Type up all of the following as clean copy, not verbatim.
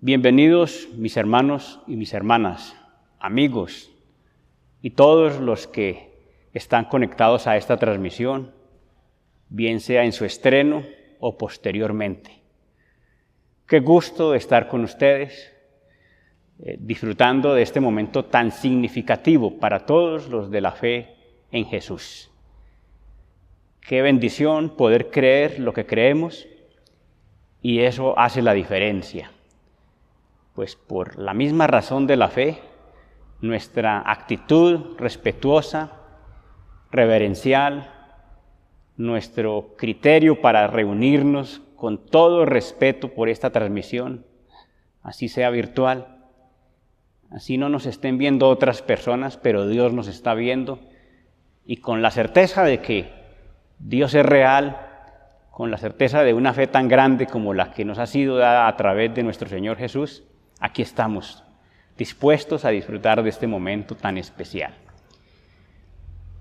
Bienvenidos mis hermanos y mis hermanas, amigos y todos los que están conectados a esta transmisión, bien sea en su estreno o posteriormente. Qué gusto estar con ustedes, disfrutando de este momento tan significativo para todos los de la fe en Jesús. Qué bendición poder creer lo que creemos, y eso hace la diferencia. Pues por la misma razón de la fe, nuestra actitud respetuosa, reverencial, nuestro criterio para reunirnos con todo respeto por esta transmisión, así sea virtual, así no nos estén viendo otras personas, pero Dios nos está viendo, y con la certeza de que Dios es real, con la certeza de una fe tan grande como la que nos ha sido dada a través de nuestro Señor Jesús, aquí estamos, dispuestos a disfrutar de este momento tan especial.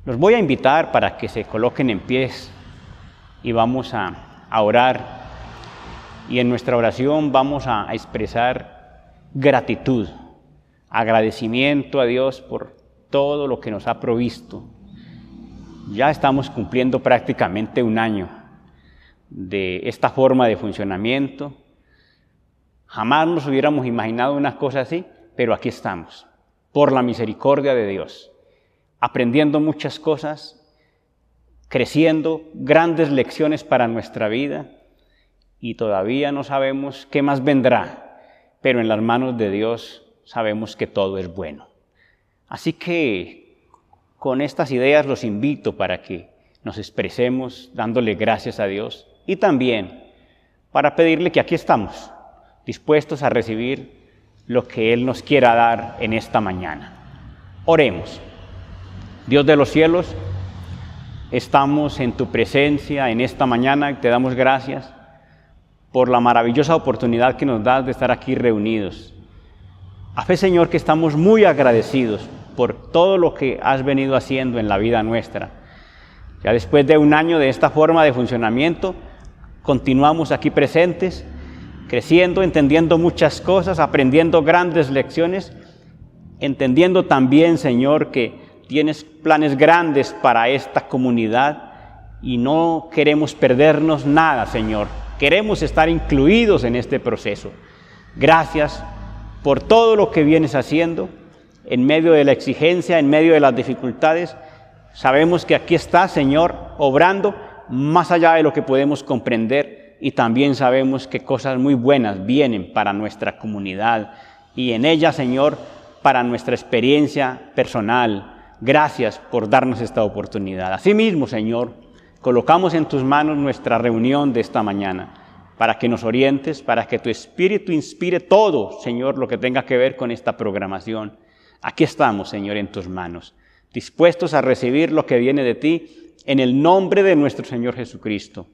Los voy a invitar para que se coloquen en pies y vamos a orar. Y en nuestra oración vamos a expresar gratitud, agradecimiento a Dios por todo lo que nos ha provisto. Ya estamos cumpliendo prácticamente un año de esta forma de funcionamiento. Jamás nos hubiéramos imaginado una cosa así, pero aquí estamos, por la misericordia de Dios, aprendiendo muchas cosas, creciendo, grandes lecciones para nuestra vida, y todavía no sabemos qué más vendrá, pero en las manos de Dios sabemos que todo es bueno. Así que con estas ideas los invito para que nos expresemos dándole gracias a Dios, y también para pedirle que aquí estamos, dispuestos a recibir lo que Él nos quiera dar en esta mañana. Oremos. Dios de los cielos, estamos en tu presencia en esta mañana y te damos gracias por la maravillosa oportunidad que nos das de estar aquí reunidos. A fe, Señor, que estamos muy agradecidos por todo lo que has venido haciendo en la vida nuestra. Ya después de un año de esta forma de funcionamiento, continuamos aquí presentes, creciendo, entendiendo muchas cosas, aprendiendo grandes lecciones, entendiendo también, Señor, que tienes planes grandes para esta comunidad y no queremos perdernos nada, Señor. Queremos estar incluidos en este proceso. Gracias por todo lo que vienes haciendo en medio de la exigencia, en medio de las dificultades. Sabemos que aquí estás, Señor, obrando más allá de lo que podemos comprender. Y también sabemos que cosas muy buenas vienen para nuestra comunidad y en ella, Señor, para nuestra experiencia personal. Gracias por darnos esta oportunidad. Asimismo, Señor, colocamos en tus manos nuestra reunión de esta mañana para que nos orientes, para que tu Espíritu inspire todo, Señor, lo que tenga que ver con esta programación. Aquí estamos, Señor, en tus manos, dispuestos a recibir lo que viene de ti en el nombre de nuestro Señor Jesucristo.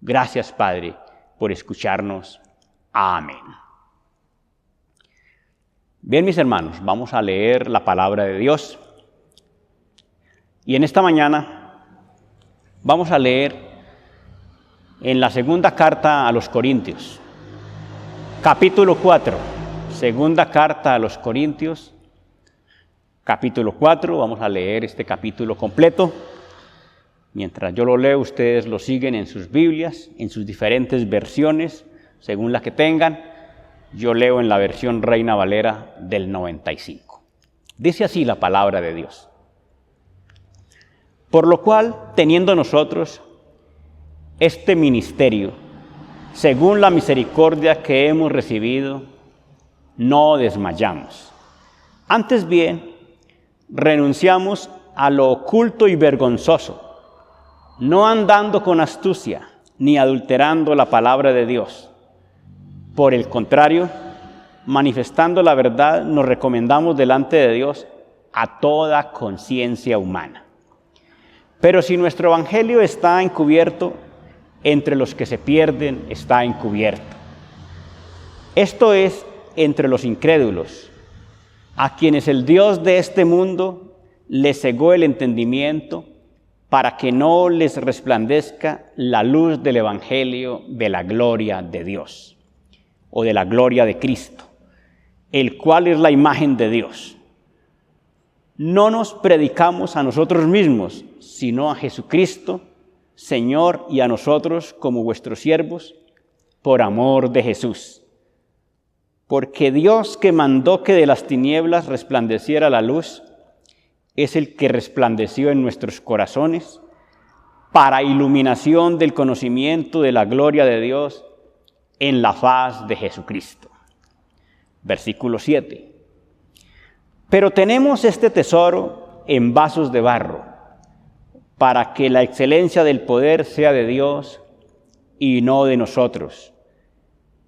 Gracias, Padre, por escucarnos. Amén. Bien, mis hermanos, vamos a leer la palabra de Dios. Y en esta mañana vamos a leer en la segunda carta a los Corintios, capítulo 4. Segunda carta a los Corintios, capítulo 4. Vamos a leer este capítulo completo. Mientras yo lo leo, ustedes lo siguen en sus Biblias, en sus diferentes versiones, según la que tengan. Yo leo en la versión Reina Valera del 95. Dice así la palabra de Dios. Por lo cual, teniendo nosotros este ministerio, según la misericordia que hemos recibido, no desmayamos. Antes bien, renunciamos a lo oculto y vergonzoso, no andando con astucia, ni adulterando la palabra de Dios. Por el contrario, manifestando la verdad, nos recomendamos delante de Dios a toda conciencia humana. Pero si nuestro evangelio está encubierto, entre los que se pierden está encubierto. Esto es, entre los incrédulos, a quienes el Dios de este mundo les cegó el entendimiento, para que no les resplandezca la luz del evangelio de la gloria de Dios. o de la gloria de Cristo, el cual es la imagen de Dios. No nos predicamos a nosotros mismos, sino a Jesucristo, Señor, y a nosotros como vuestros siervos, por amor de Jesús. Porque Dios, que mandó que de las tinieblas resplandeciera la luz, es el que resplandeció en nuestros corazones para iluminación del conocimiento de la gloria de Dios en la faz de Jesucristo. Versículo 7. Pero tenemos este tesoro en vasos de barro, para que la excelencia del poder sea de Dios y no de nosotros,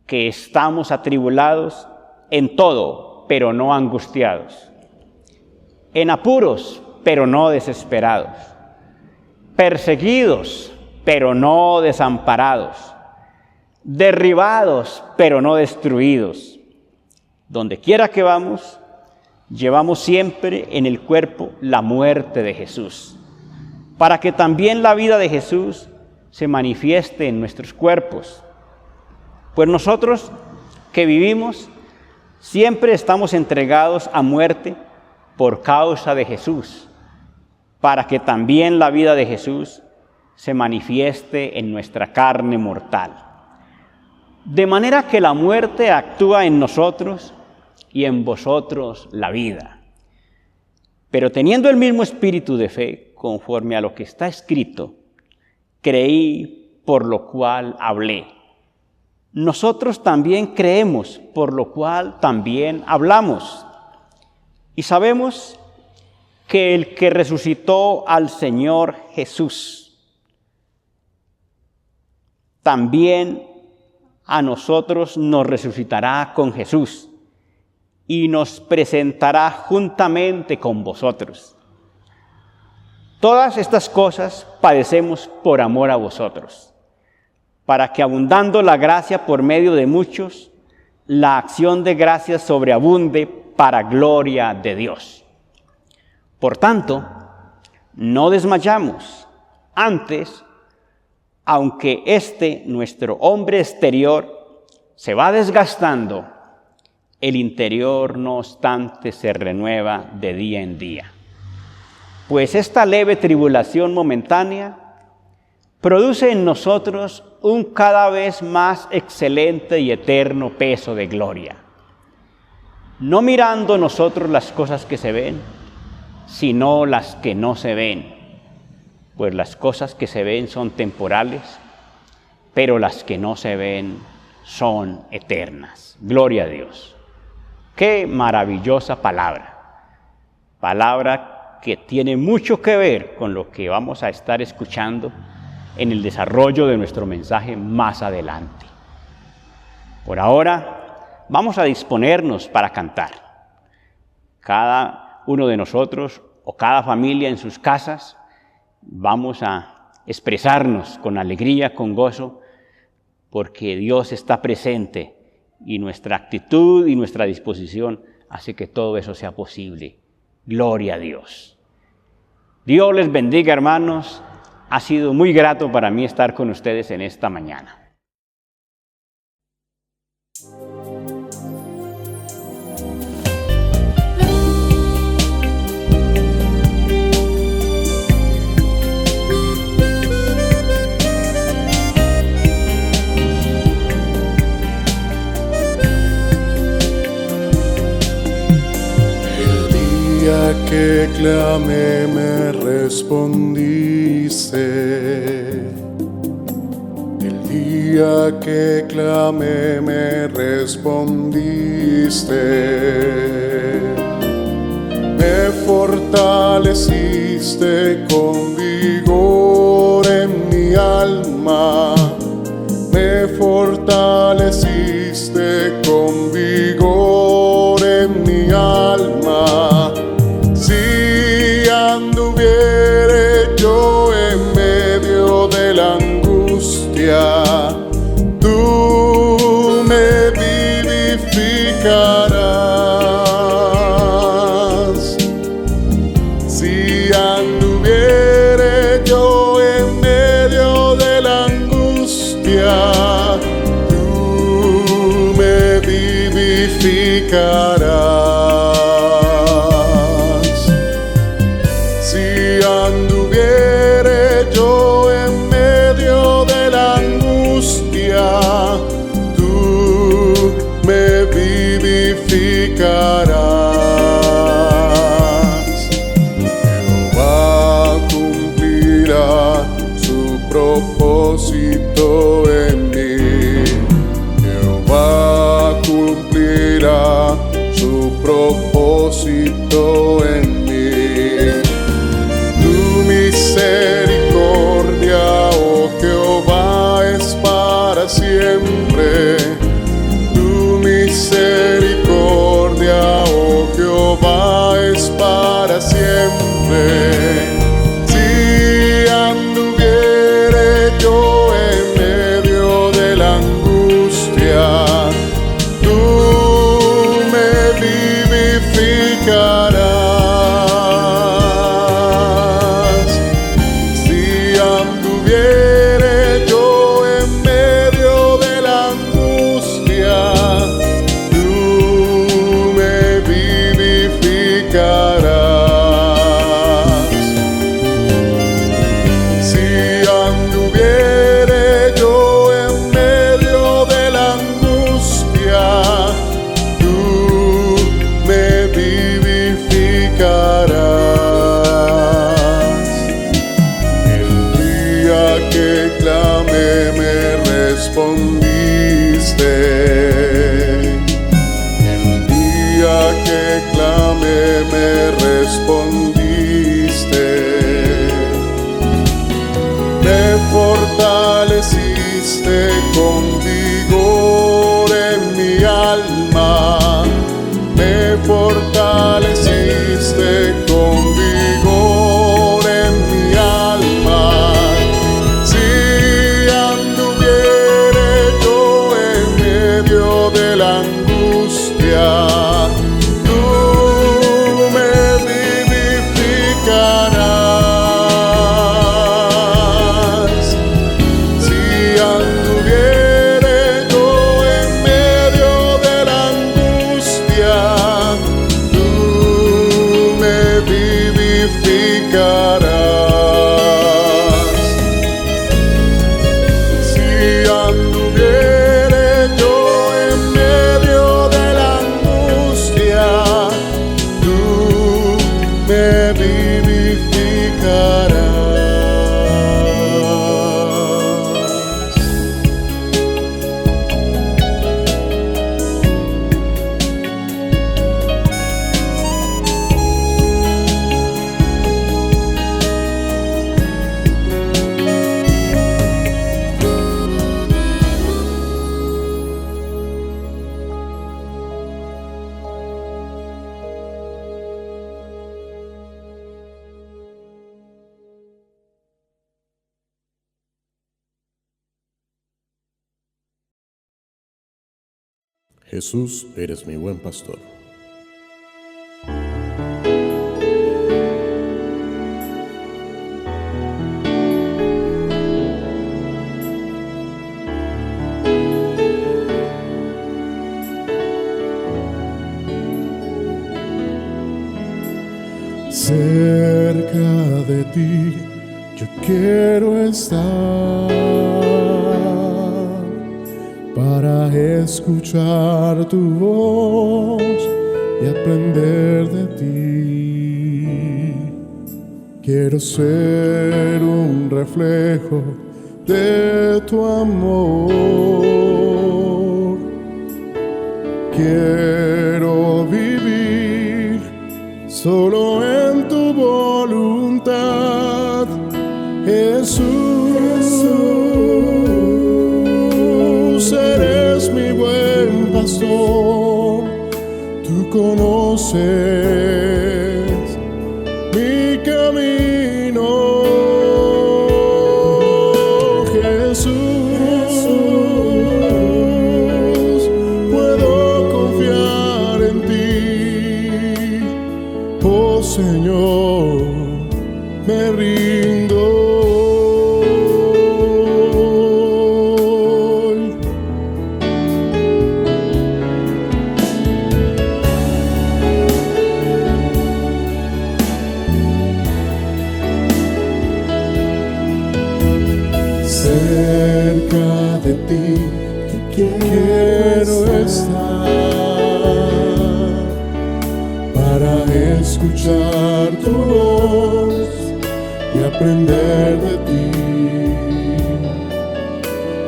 que estamos atribulados en todo, pero no angustiados, en apuros, pero no desesperados, perseguidos, pero no desamparados, derribados, pero no destruidos. Donde quiera que vamos, llevamos siempre en el cuerpo la muerte de Jesús, para que también la vida de Jesús se manifieste en nuestros cuerpos. Pues nosotros que vivimos, siempre estamos entregados a muerte por causa de Jesús, para que también la vida de Jesús se manifieste en nuestra carne mortal. De manera que la muerte actúa en nosotros y en vosotros la vida. Pero teniendo el mismo espíritu de fe, conforme a lo que está escrito, creí, por lo cual hablé. Nosotros también creemos, por lo cual también hablamos. Y sabemos que el que resucitó al Señor Jesús, también a nosotros nos resucitará con Jesús y nos presentará juntamente con vosotros. Todas estas cosas padecemos por amor a vosotros, para que abundando la gracia por medio de muchos, la acción de gracias sobreabunde para gloria de Dios. Por tanto, no desmayamos. Antes, aunque nuestro hombre exterior, se va desgastando, el interior, no obstante, se renueva de día en día. Pues esta leve tribulación momentánea produce en nosotros un cada vez más excelente y eterno peso de gloria, no mirando nosotros las cosas que se ven, sino las que no se ven, pues las cosas que se ven son temporales, pero las que no se ven son eternas. Gloria a Dios. Qué maravillosa palabra, palabra que tiene mucho que ver con lo que vamos a estar escuchando en el desarrollo de nuestro mensaje más adelante. Por ahora, vamos a disponernos para cantar. Cada uno de nosotros o cada familia en sus casas, vamos a expresarnos con alegría, con gozo, porque Dios está presente y nuestra actitud y nuestra disposición hace que todo eso sea posible. Gloria a Dios. Dios les bendiga, hermanos. Ha sido muy grato para mí estar con ustedes en esta mañana. Que clamé me respondiste, el día que clamé me respondiste, me fortaleciste con vigor en mi alma, me fortaleciste con vigor en mi alma. Si anduviere yo en medio de la angustia, tú me vivificarás. Si anduviere yo en medio de la angustia, tú me vivificarás. Si anduviere yo en medio de la angustia, tú me vivificarás. Jehová cumplirá su propósito en mí. Jehová cumplirá su propósito en mí. Tu misericordia, oh Jehová, es para siempre. Tu misericordia, oh Jehová, es para siempre. Si anduviere yo en medio de la angustia, tú me vivificarás. Si anduviere yo en medio de la angustia, tú me vivificarás. Si anduviere yo en medio de la angustia, tú me vivificarás. El día que clamé me respondiste. El día que clamé me respondiste. Me fortaleciste con vigor en mi alma. Me fortaleciste con vigor en mi alma. Si anduviere yo en medio de la angustia, tú me vivificarás. Si anduviere yo en medio de la angustia, tú me vivificarás. Si anduviere yo en medio de la angustia, tú me vivificarás. Jesús, eres mi buen pastor. Cerca de ti yo quiero estar para escuchar tu voz y aprender de ti. Quiero ser un reflejo de tu amor. Quiero vivir solo en tu voluntad, Jesús, eres mi buen pastor. Tú conoces mi camino, Jesús, puedo confiar en ti. Oh Señor, me rindo. quiero estar para escuchar tu voz y aprender de ti.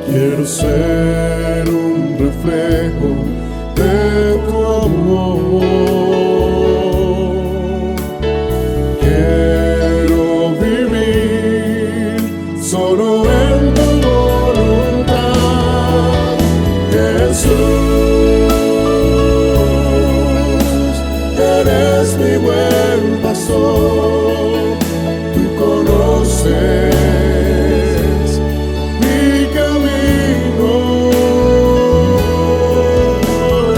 Quiero ser un reflejo de tu amor. Quiero vivir solo en tu voluntad, Jesús. Eres mi buen pastor, tú conoces mi camino.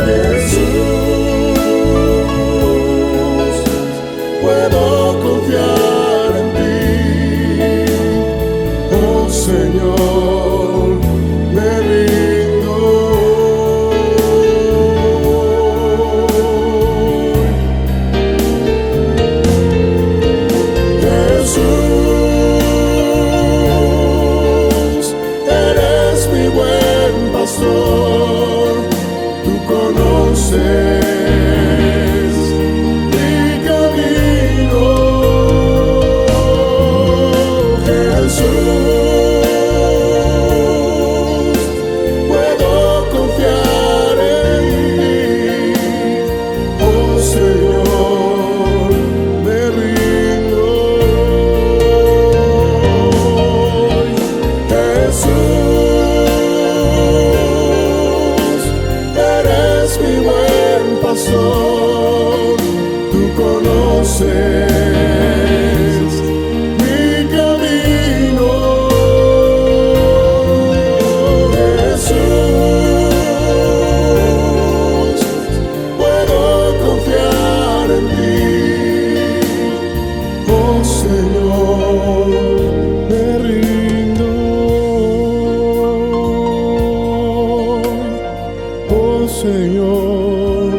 Jesús, puedo confiar en ti, oh Señor, me rindo. Jesús, eres mi buen pastor, tú conoces mi camino. Jesús, puedo confiar en ti, oh Señor, me rindo. Jesús, eres mi buen pastor, tú conoces mi camino. Jesús, puedo confiar en ti, oh Señor, me rindo. Oh Señor,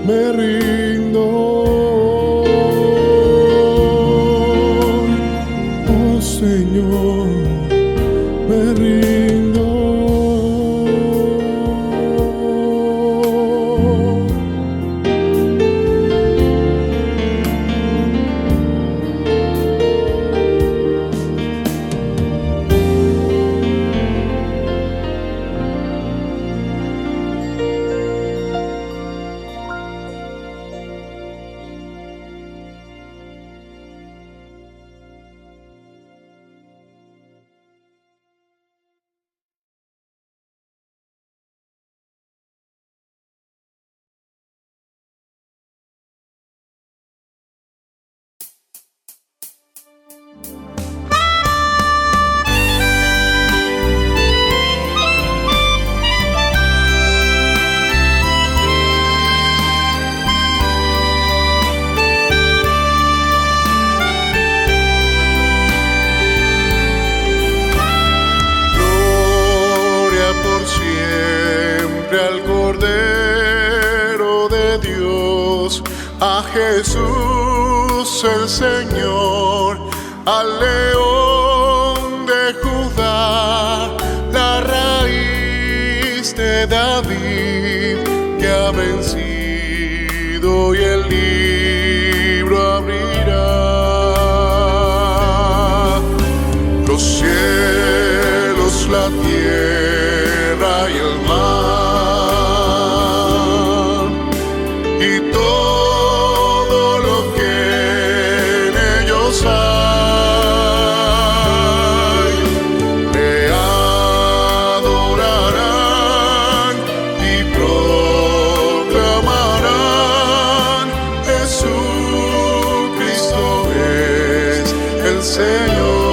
me rindo. Oh Señor, me rindo. Gloria por siempre al Cordero de Dios, a Jesús el Señor, al León de Judá, la raíz de David que ha vencido y el libro abrirá. Los cielos, la tierra y el mar y todo lo que en ellos hay, le adorarán y proclamarán: Jesucristo es el Señor.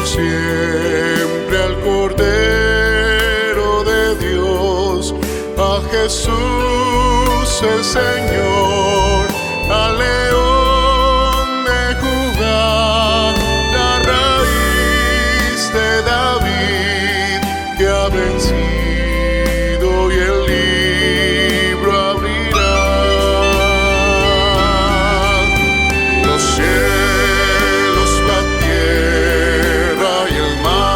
Siempre al Cordero de Dios, a Jesús el Señor, al León de Judá, la raíz de David que ha vencido y el libro abrirá. Los cielos, la tierra y el mar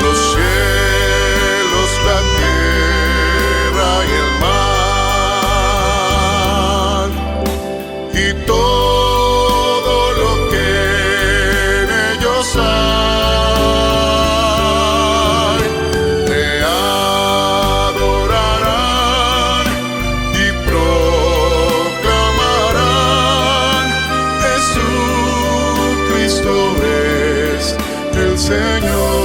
los cielos, la tierra y el mar, y todo lo que en ellos hay, te adorarán y proclamarán: Jesucristo es el Señor.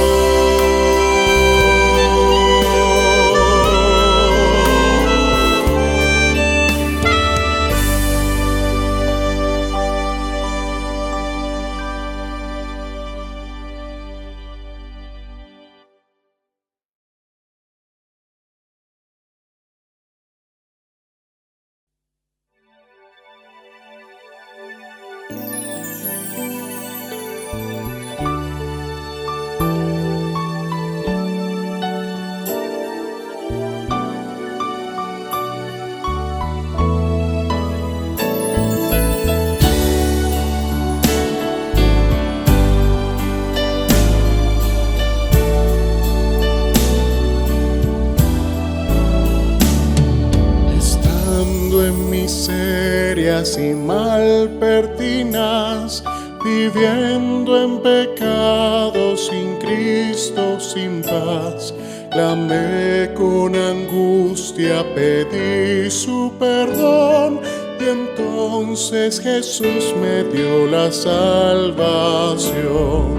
En miserias y mal pertinaz, viviendo en pecado, sin Cristo, sin paz, clamé con angustia, pedí su perdón, y entonces Jesús me dio la salvación.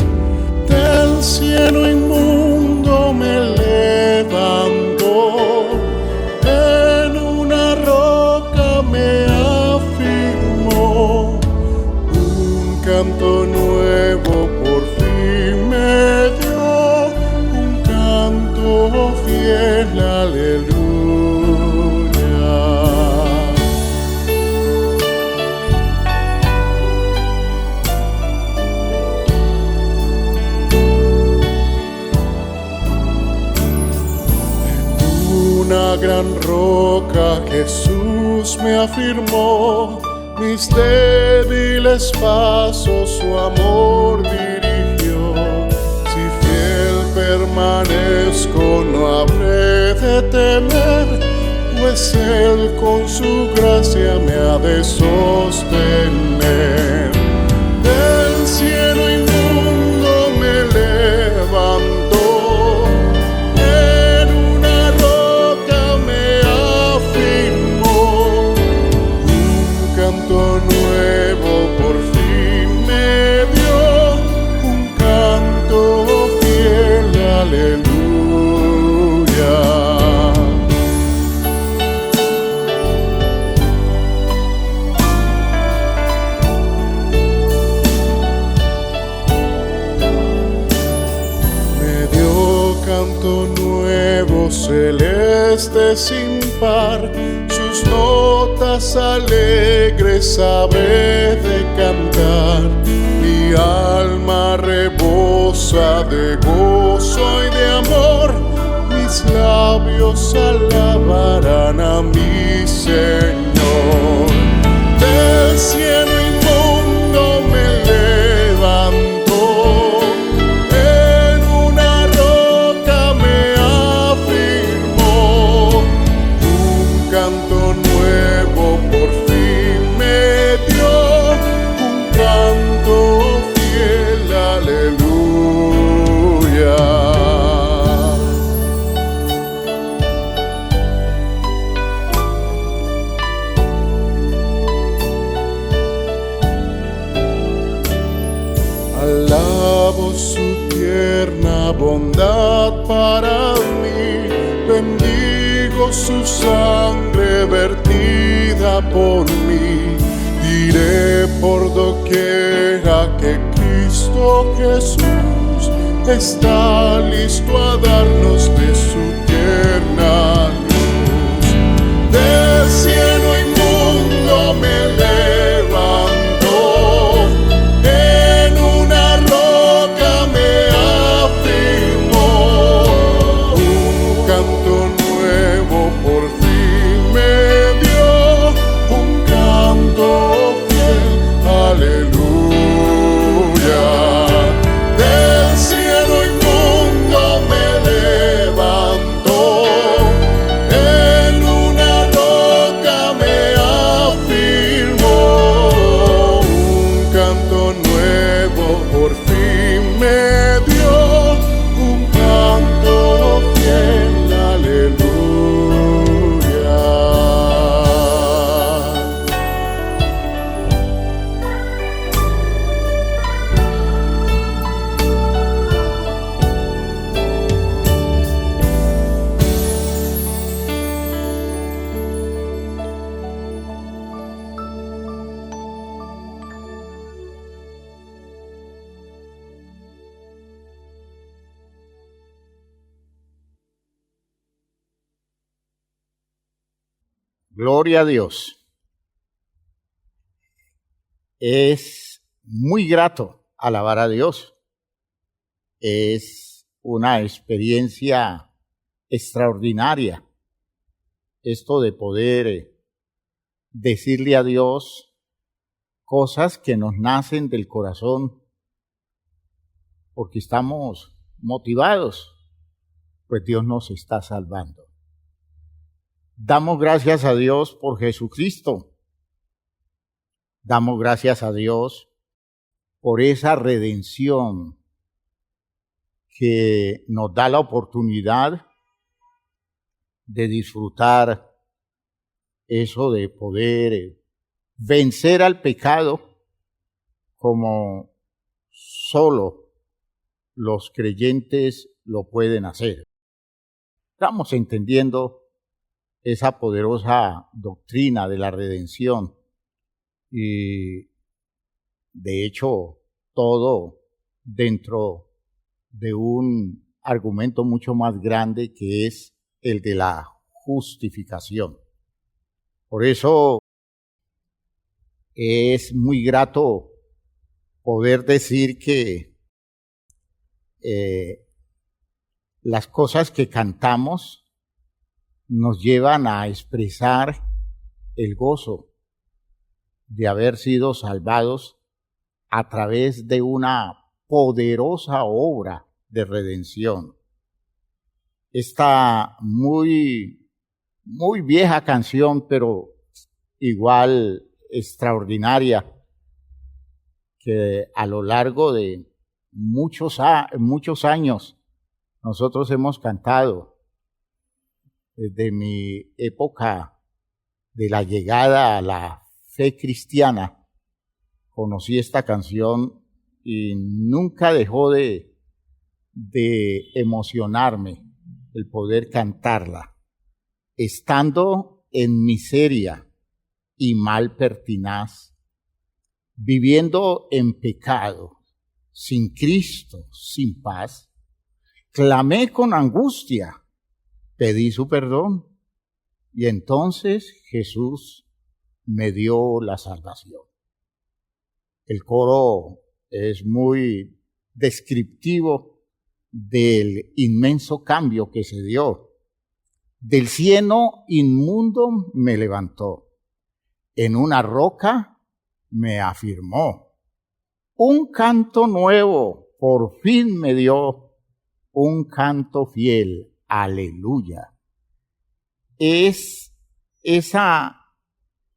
Del cielo inmundo me levantó, en una roca me afirmó, un canto nuevo por fin me dio, un canto fiel, aleluya. Una gran roca Jesús me afirmó, mis débiles pasos su amor dirigió. Si fiel permanezco no habré de temer, pues Él con su gracia me ha de sostener. Del cielo inmundo me levantó, nuevo por fin me dio, un canto fiel, aleluya. Me dio canto nuevo, celeste sin par, sus notas alegres sabré de cantar. Mi alma rebosa de gozo y de amor, mis labios alabarán a mi Señor. Del cielo inmundo me levantó, en una roca me afirmó, un canto nuevo por fin me dio, un canto fiel, aleluya. Alabo su tierna bondad para mí, bendigo su sangre vertida por mí. Diré por doquiera que Cristo Jesús está listo a darnos de su tierna luz. Del cielo inmundo me levantó, en una roca me afirmó, un canto nuevo por fin me dio, un canto fiel, aleluya. Gloria a Dios. Es muy grato alabar a Dios. Es una experiencia extraordinaria esto de poder decirle a Dios cosas que nos nacen del corazón porque estamos motivados, pues Dios nos está salvando. Damos gracias a Dios por Jesucristo. Damos gracias a Dios por esa redención que nos da la oportunidad de disfrutar eso de poder vencer al pecado como solo los creyentes lo pueden hacer. Estamos entendiendo esa poderosa doctrina de la redención y de hecho todo dentro de un argumento mucho más grande que es el de la justificación. Por eso es muy grato poder decir que las cosas que cantamos nos llevan a expresar el gozo de haber sido salvados a través de una poderosa obra de redención. Esta muy vieja canción, pero igual extraordinaria, que a lo largo de muchos años nosotros hemos cantado. Desde mi época de la llegada a la fe cristiana, conocí esta canción y nunca dejó de emocionarme el poder cantarla. Estando en miseria y mal pertinaz, viviendo en pecado, sin Cristo, sin paz, clamé con angustia, pedí su perdón y entonces Jesús me dio la salvación. El coro es muy descriptivo del inmenso cambio que se dio. Del cieno inmundo me levantó, en una roca me afirmó. Un canto nuevo por fin me dio, un canto fiel. Aleluya. Es esa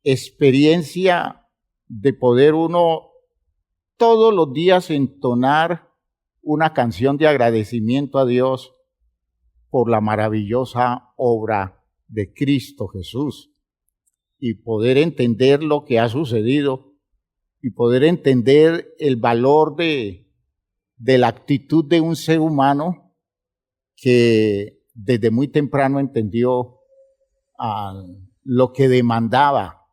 experiencia de poder uno todos los días entonar una canción de agradecimiento a Dios por la maravillosa obra de Cristo Jesús y poder entender lo que ha sucedido y poder entender el valor de la actitud de un ser humano que desde muy temprano entendió lo que demandaba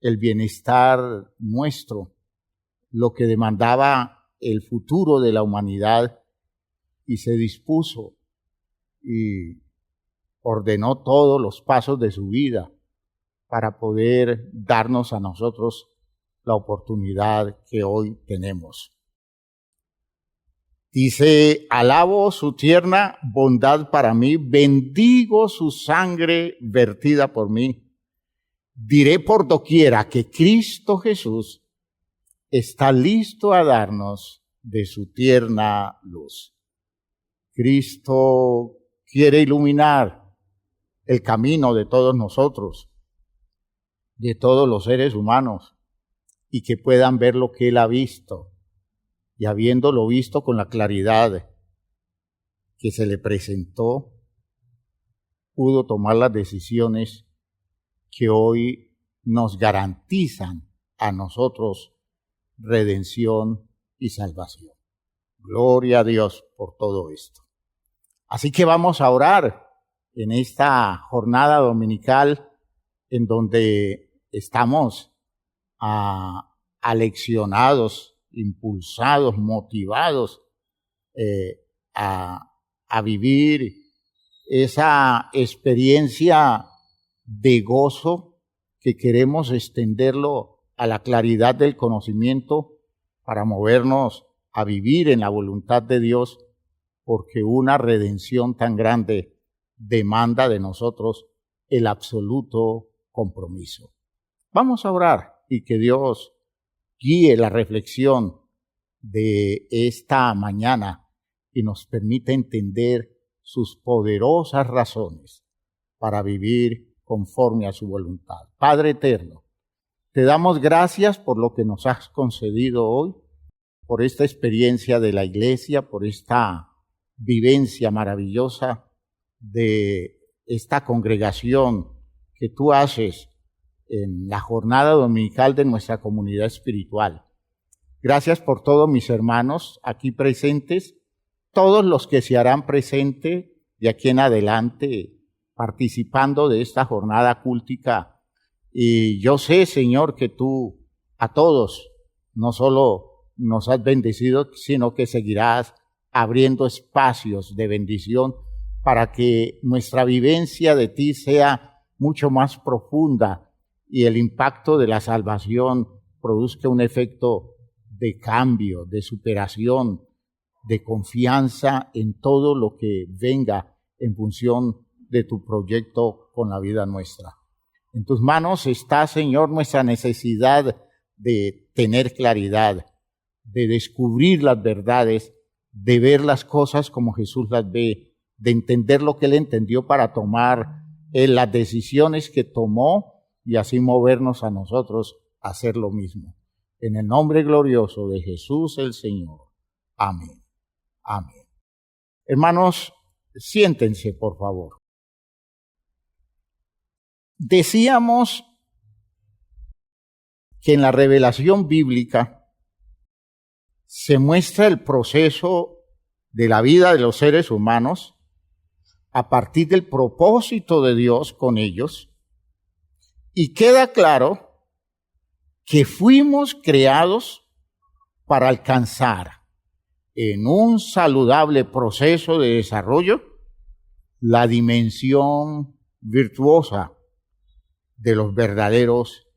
el bienestar nuestro, lo que demandaba el futuro de la humanidad y se dispuso y ordenó todos los pasos de su vida para poder darnos a nosotros la oportunidad que hoy tenemos. Dice, alabo su tierna bondad para mí, bendigo su sangre vertida por mí. Diré por doquiera que Cristo Jesús está listo a darnos de su tierna luz. Cristo quiere iluminar el camino de todos nosotros, de todos los seres humanos, y que puedan ver lo que Él ha visto. Y habiéndolo visto con la claridad que se le presentó, pudo tomar las decisiones que hoy nos garantizan a nosotros redención y salvación. Gloria a Dios por todo esto. Así que vamos a orar en esta jornada dominical en donde estamos aleccionados, impulsados, motivados a vivir esa experiencia de gozo que queremos extenderlo a la claridad del conocimiento para movernos a vivir en la voluntad de Dios, porque una redención tan grande demanda de nosotros el absoluto compromiso. Vamos a orar y que Dios guíe la reflexión de esta mañana y nos permita entender sus poderosas razones para vivir conforme a su voluntad. Padre eterno, te damos gracias por lo que nos has concedido hoy, por esta experiencia de la iglesia, por esta vivencia maravillosa de esta congregación que tú haces en la jornada dominical de nuestra comunidad espiritual. Gracias por todos mis hermanos aquí presentes, todos los que se harán presentes de aquí en adelante participando de esta jornada cúltica. Y yo sé, Señor, que tú a todos no solo nos has bendecido, sino que seguirás abriendo espacios de bendición para que nuestra vivencia de ti sea mucho más profunda y el impacto de la salvación produzca un efecto de cambio, de superación, de confianza en todo lo que venga en función de tu proyecto con la vida nuestra. En tus manos está, Señor, nuestra necesidad de tener claridad, de descubrir las verdades, de ver las cosas como Jesús las ve, de entender lo que Él entendió para tomar las decisiones que tomó y así movernos a nosotros a hacer lo mismo. En el nombre glorioso de Jesús el Señor. Amén. Amén. Hermanos, siéntense, por favor. Decíamos que en la revelación bíblica se muestra el proceso de la vida de los seres humanos a partir del propósito de Dios con ellos, y queda claro que fuimos creados para alcanzar en un saludable proceso de desarrollo la dimensión virtuosa de los verdaderos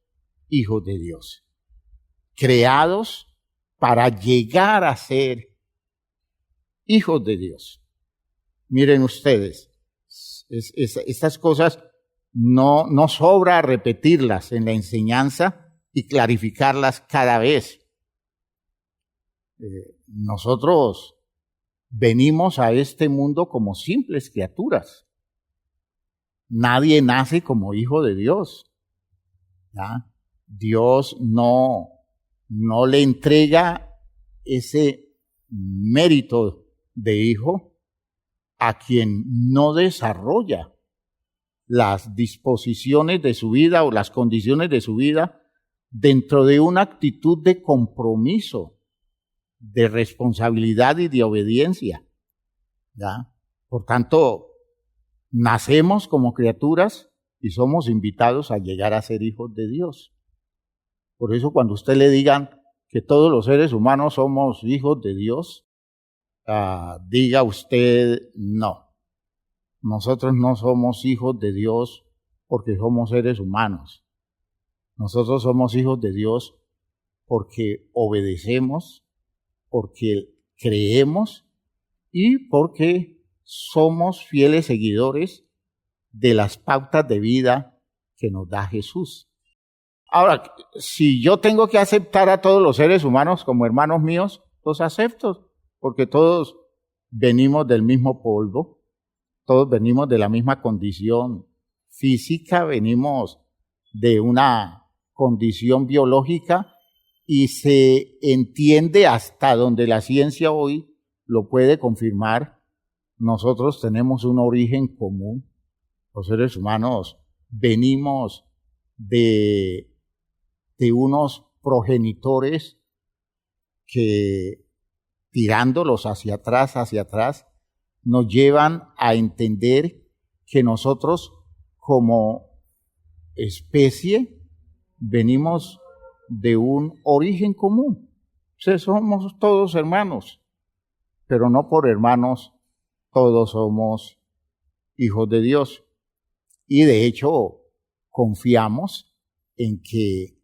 hijos de Dios, creados para llegar a ser hijos de Dios. Miren ustedes, estas cosas no sobra repetirlas en la enseñanza y clarificarlas cada vez. Nosotros venimos a este mundo como simples criaturas. Nadie nace como hijo de Dios. ¿Ya? Dios no le entrega ese mérito de hijo a quien no desarrolla las disposiciones de su vida o las condiciones de su vida dentro de una actitud de compromiso, de responsabilidad y de obediencia. ¿Ya? Por tanto, nacemos como criaturas y somos invitados a llegar a ser hijos de Dios. Por eso cuando usted le digan que todos los seres humanos somos hijos de Dios, diga usted no. Nosotros no somos hijos de Dios porque somos seres humanos. Nosotros somos hijos de Dios porque obedecemos, porque creemos y porque somos fieles seguidores de las pautas de vida que nos da Jesús. Ahora, si yo tengo que aceptar a todos los seres humanos como hermanos míos, los acepto, porque todos venimos del mismo polvo, todos venimos de la misma condición física, venimos de una condición biológica y se entiende hasta donde la ciencia hoy lo puede confirmar. Nosotros tenemos un origen común. Los seres humanos venimos de unos progenitores que, tirándolos hacia atrás, nos llevan a entender que nosotros como especie venimos de un origen común. O sea, somos todos hermanos, pero no por hermanos todos somos hijos de Dios. Y de hecho confiamos en que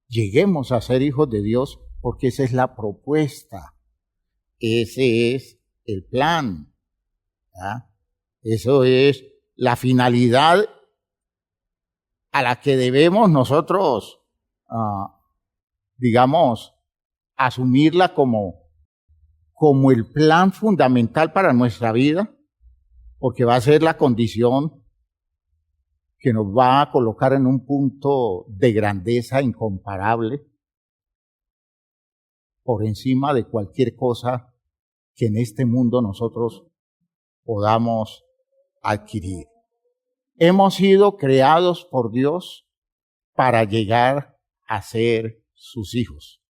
lleguemos a ser hijos de Dios, porque esa es la propuesta, ese es el plan, ¿verdad? Eso es la finalidad a la que debemos nosotros, digamos, asumirla como el plan fundamental para nuestra vida, porque va a ser la condición que nos va a colocar en un punto de grandeza incomparable por encima de cualquier cosa que en este mundo nosotros podamos adquirir. Hemos sido creados por Dios para llegar a ser sus hijos.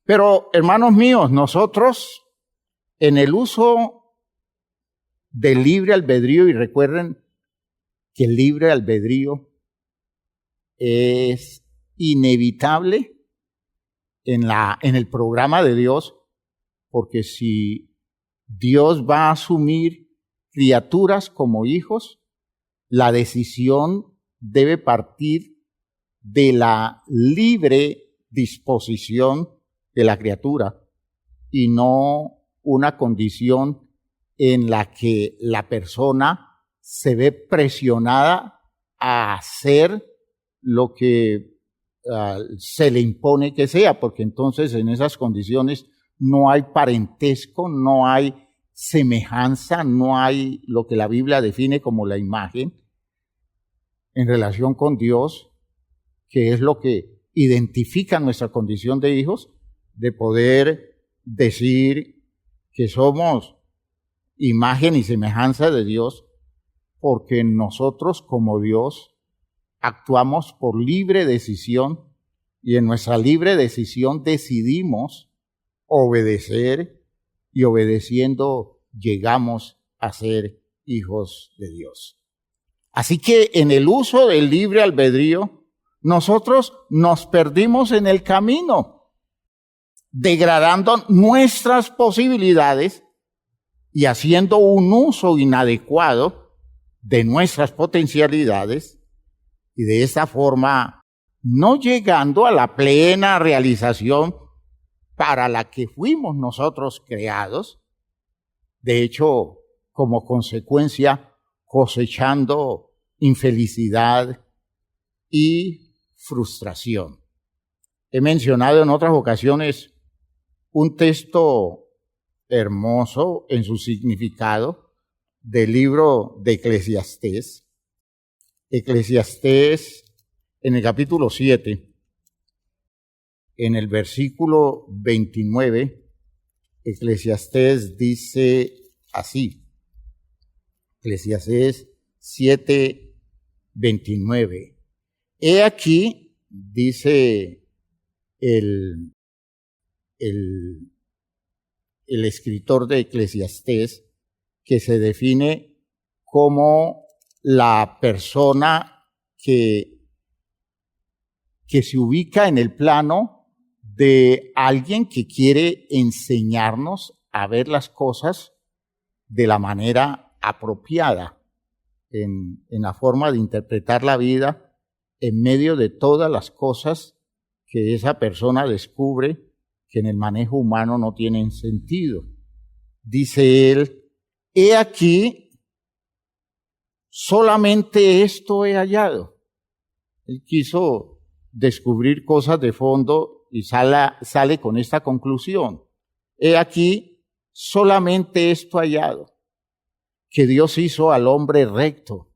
Pero, hermanos míos, nosotros en el uso del libre albedrío, y recuerden que el libre albedrío es inevitable en el programa de Dios, porque si Dios va a asumir criaturas como hijos, la decisión debe partir de la libre disposición de la criatura y no una condición en la que la persona se ve presionada a hacer lo que se le impone que sea, porque entonces en esas condiciones no hay parentesco, no hay semejanza, no hay lo que la Biblia define como la imagen en relación con Dios, que es lo que identifica nuestra condición de hijos, de poder decir que somos imagen y semejanza de Dios, porque nosotros como Dios actuamos por libre decisión y en nuestra libre decisión decidimos obedecer y obedeciendo llegamos a ser hijos de Dios. Así que en el uso del libre albedrío, nosotros nos perdimos en el camino, degradando nuestras posibilidades y haciendo un uso inadecuado de nuestras potencialidades y de esta forma no llegando a la plena realización para la que fuimos nosotros creados, de hecho, como consecuencia, cosechando infelicidad y frustración. He mencionado en otras ocasiones un texto hermoso en su significado del libro de Eclesiastés. Eclesiastés, en el capítulo 7, en el versículo 29, Eclesiastés dice así, Eclesiastés 7, 29. He aquí, dice el escritor de Eclesiastés, que se define como la persona que se ubica en el plano de alguien que quiere enseñarnos a ver las cosas de la manera apropiada, en la forma de interpretar la vida en medio de todas las cosas que esa persona descubre que en el manejo humano no tienen sentido. Dice él, he aquí, solamente esto he hallado. Él quiso descubrir cosas de fondo y sale con esta conclusión. He aquí, solamente esto he hallado, que Dios hizo al hombre recto.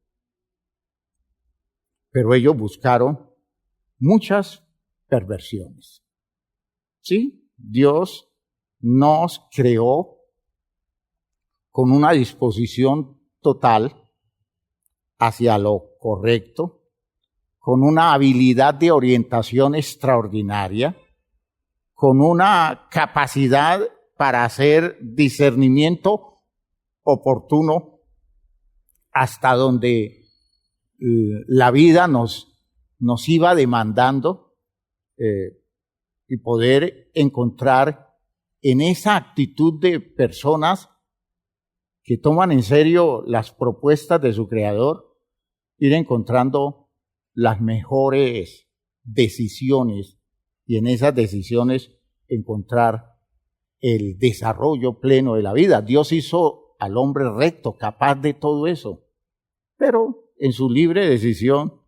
Pero ellos buscaron muchas perversiones. ¿Sí? Dios nos creó con una disposición total hacia lo correcto, con una habilidad de orientación extraordinaria, con una capacidad para hacer discernimiento oportuno hasta donde la vida nos iba demandando y poder encontrar en esa actitud de personas que toman en serio las propuestas de su Creador, ir encontrando las mejores decisiones y en esas decisiones encontrar el desarrollo pleno de la vida. Dios hizo al hombre recto, capaz de todo eso. Pero en su libre decisión,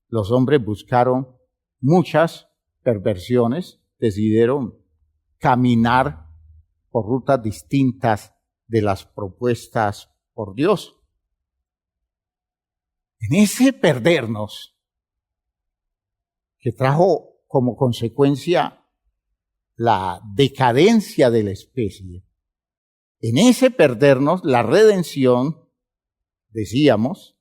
los hombres buscaron muchas perversiones, decidieron caminar por rutas distintas de las propuestas por Dios. En ese perdernos, que trajo como consecuencia la decadencia de la especie, en ese perdernos, la redención, decíamos,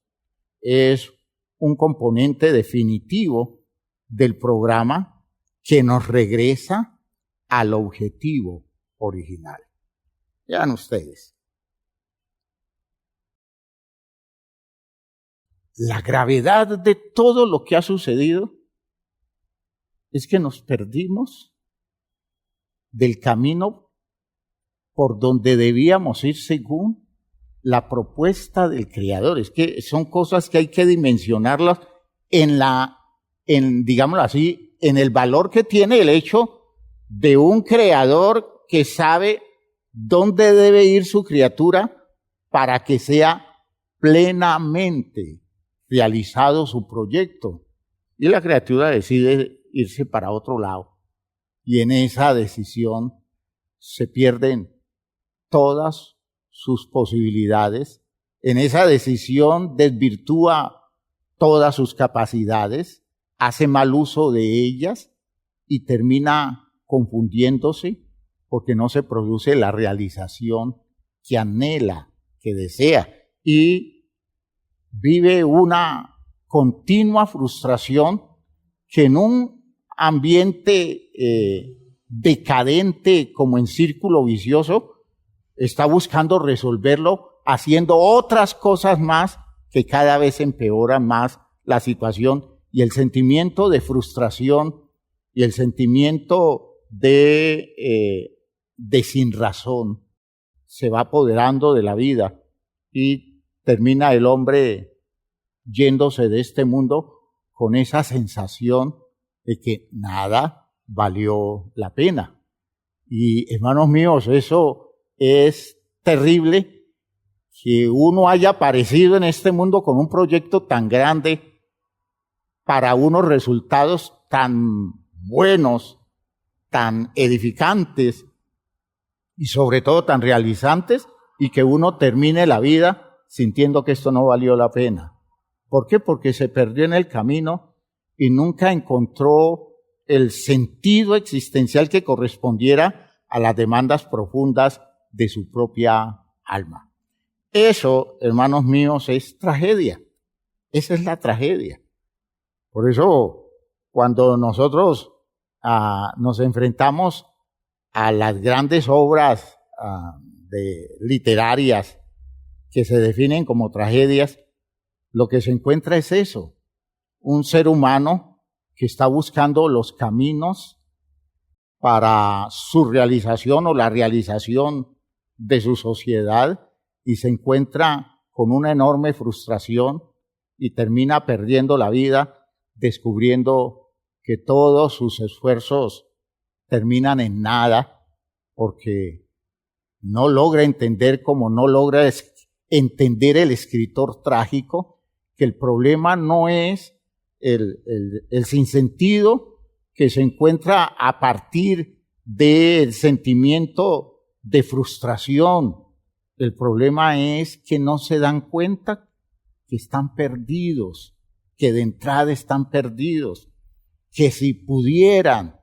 es un componente definitivo del programa que nos regresa al objetivo original. Vean ustedes. La gravedad de todo lo que ha sucedido es que nos perdimos del camino por donde debíamos ir según la propuesta del Creador. Es que son cosas que hay que dimensionarlas digámoslo así, en el valor que tiene el hecho de un Creador que sabe dónde debe ir su criatura para que sea plenamente realizado su proyecto. Y la criatura decide irse para otro lado. Y en esa decisión se pierden todas sus posibilidades. En esa decisión desvirtúa todas sus capacidades, hace mal uso de ellas y termina confundiéndose porque no se produce la realización que anhela, que desea, y vive una continua frustración que en un ambiente decadente como en círculo vicioso está buscando resolverlo haciendo otras cosas más que cada vez empeoran más la situación, y el sentimiento de frustración y el sentimiento de sinrazón se va apoderando de la vida y termina el hombre yéndose de este mundo con esa sensación de que nada valió la pena. Y hermanos míos, eso es terrible, que uno haya aparecido en este mundo con un proyecto tan grande para unos resultados tan buenos, tan edificantes y sobre todo tan realizantes, y que uno termine la vida sintiendo que esto no valió la pena. ¿Por qué? Porque se perdió en el camino y nunca encontró el sentido existencial que correspondiera a las demandas profundas de su propia alma. Eso, hermanos míos, es tragedia. Esa es la tragedia. Por eso, cuando nosotros nos enfrentamos a las grandes obras literarias que se definen como tragedias, lo que se encuentra es eso, un ser humano que está buscando los caminos para su realización o la realización de su sociedad y se encuentra con una enorme frustración y termina perdiendo la vida, descubriendo que todos sus esfuerzos terminan en nada, porque no logra entender, como no logra entender el escritor trágico, que el problema no es el sinsentido que se encuentra a partir del sentimiento de frustración. El problema es que no se dan cuenta que están perdidos, que de entrada están perdidos, que si pudieran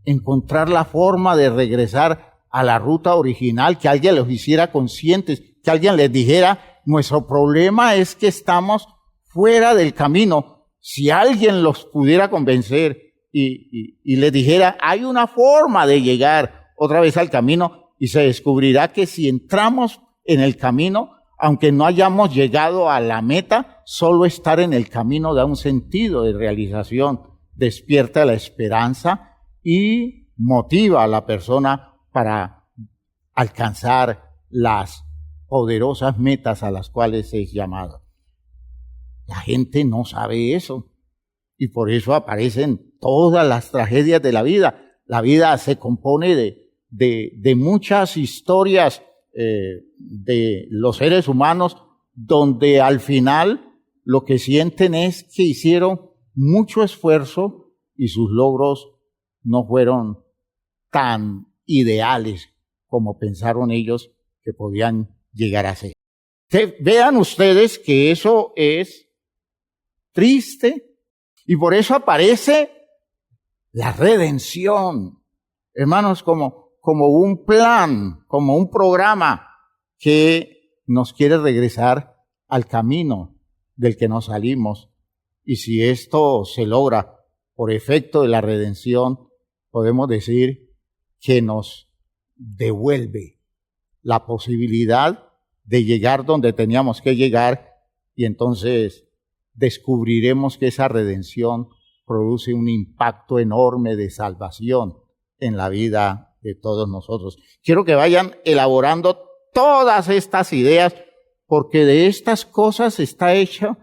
encontrar la forma de regresar a la ruta original, que alguien los hiciera conscientes, que alguien les dijera, nuestro problema es que estamos fuera del camino. Si alguien los pudiera convencer y les dijera, hay una forma de llegar otra vez al camino, y se descubrirá que si entramos en el camino, aunque no hayamos llegado a la meta, solo estar en el camino da un sentido de realización, despierta la esperanza y motiva a la persona para alcanzar las poderosas metas a las cuales es llamado. La gente no sabe eso. Y por eso aparecen todas las tragedias de la vida. La vida se compone de muchas historias de los seres humanos, donde al final lo que sienten es que hicieron mucho esfuerzo y sus logros no fueron tan ideales como pensaron ellos que podían llegar a ser. Vean ustedes que eso es triste y por eso aparece la redención. Hermanos, como un plan, como un programa que nos quiere regresar al camino del que nos salimos. Y si esto se logra por efecto de la redención, podemos decir que nos devuelve la posibilidad de llegar donde teníamos que llegar, y entonces descubriremos que esa redención produce un impacto enorme de salvación en la vida de todos nosotros. Quiero que vayan elaborando todas estas ideas, porque de estas cosas está hecho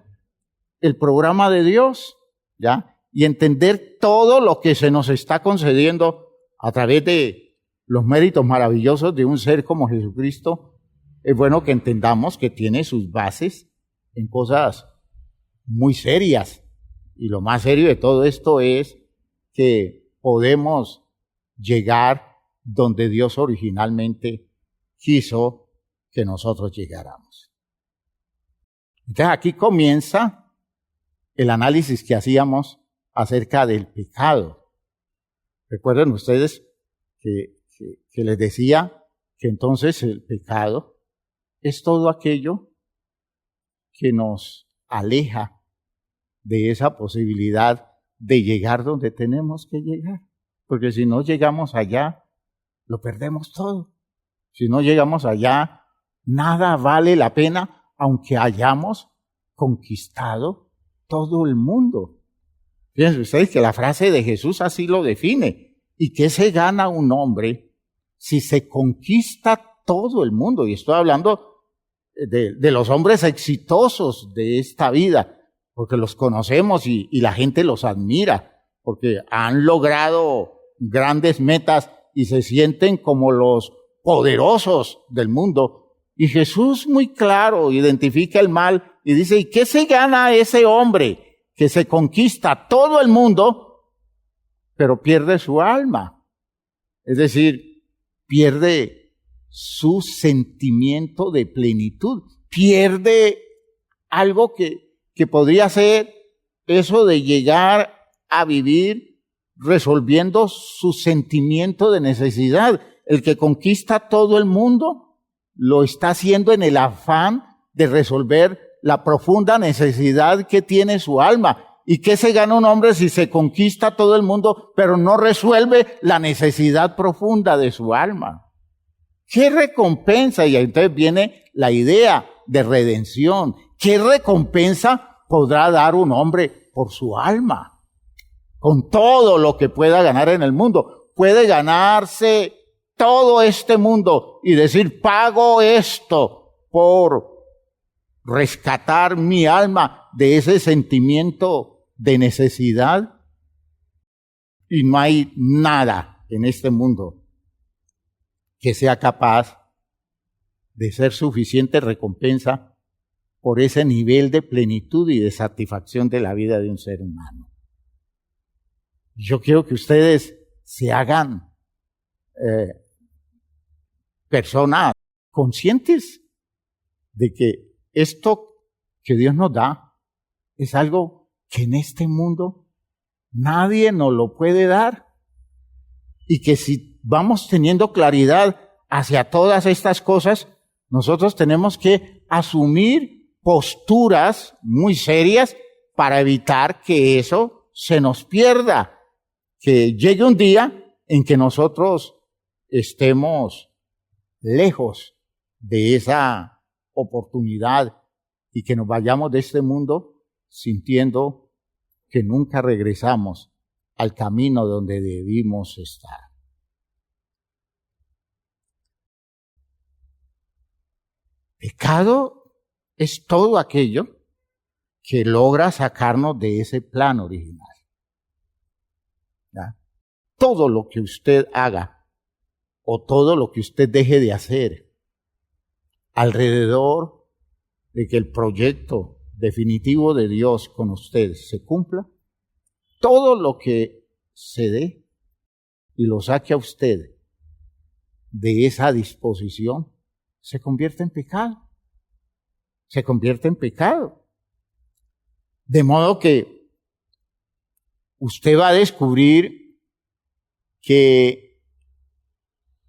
el programa de Dios, ¿ya? Y entender todo lo que se nos está concediendo a través de los méritos maravillosos de un ser como Jesucristo. Es bueno que entendamos que tiene sus bases en cosas muy serias. Y lo más serio de todo esto es que podemos llegar donde Dios originalmente quiso que nosotros llegáramos. Entonces aquí comienza el análisis que hacíamos acerca del pecado. Recuerden ustedes que les decía que entonces el pecado es todo aquello que nos aleja de esa posibilidad de llegar donde tenemos que llegar. Porque si no llegamos allá, lo perdemos todo. Si no llegamos allá, nada vale la pena, aunque hayamos conquistado todo el mundo. Fíjense ustedes que la frase de Jesús así lo define. ¿Y qué se gana un hombre si se conquista todo el mundo? Y estoy hablando de los hombres exitosos de esta vida, porque los conocemos y la gente los admira, porque han logrado grandes metas y se sienten como los poderosos del mundo. Y Jesús muy claro identifica el mal y dice, ¿y qué se gana ese hombre que se conquista todo el mundo, pero pierde su alma? Es decir, pierde su sentimiento de plenitud, pierde algo que podría ser eso de llegar a vivir resolviendo su sentimiento de necesidad. El que conquista todo el mundo lo está haciendo en el afán de resolver la profunda necesidad que tiene su alma. ¿Y qué se gana un hombre si se conquista todo el mundo, pero no resuelve la necesidad profunda de su alma? ¿Qué recompensa? Y entonces viene la idea de redención. ¿Qué recompensa podrá dar un hombre por su alma? Con todo lo que pueda ganar en el mundo. Puede ganarse todo este mundo y decir, pago esto por rescatar mi alma de ese sentimiento de necesidad. Y no hay nada en este mundo que sea capaz de ser suficiente recompensa por ese nivel de plenitud y de satisfacción de la vida de un ser humano. Yo quiero que ustedes se hagan personas conscientes de que esto que Dios nos da es algo que en este mundo nadie nos lo puede dar, y que si vamos teniendo claridad hacia todas estas cosas, nosotros tenemos que asumir posturas muy serias para evitar que eso se nos pierda, que llegue un día en que nosotros estemos lejos de esa oportunidad y que nos vayamos de este mundo sintiendo que nunca regresamos al camino donde debimos estar. Pecado es todo aquello que logra sacarnos de ese plan original. ¿Ya? Todo lo que usted haga o todo lo que usted deje de hacer alrededor de que el proyecto definitivo de Dios con usted se cumpla, todo lo que se dé y lo saque a usted de esa disposición, se convierte en pecado. Se convierte en pecado. De modo que usted va a descubrir que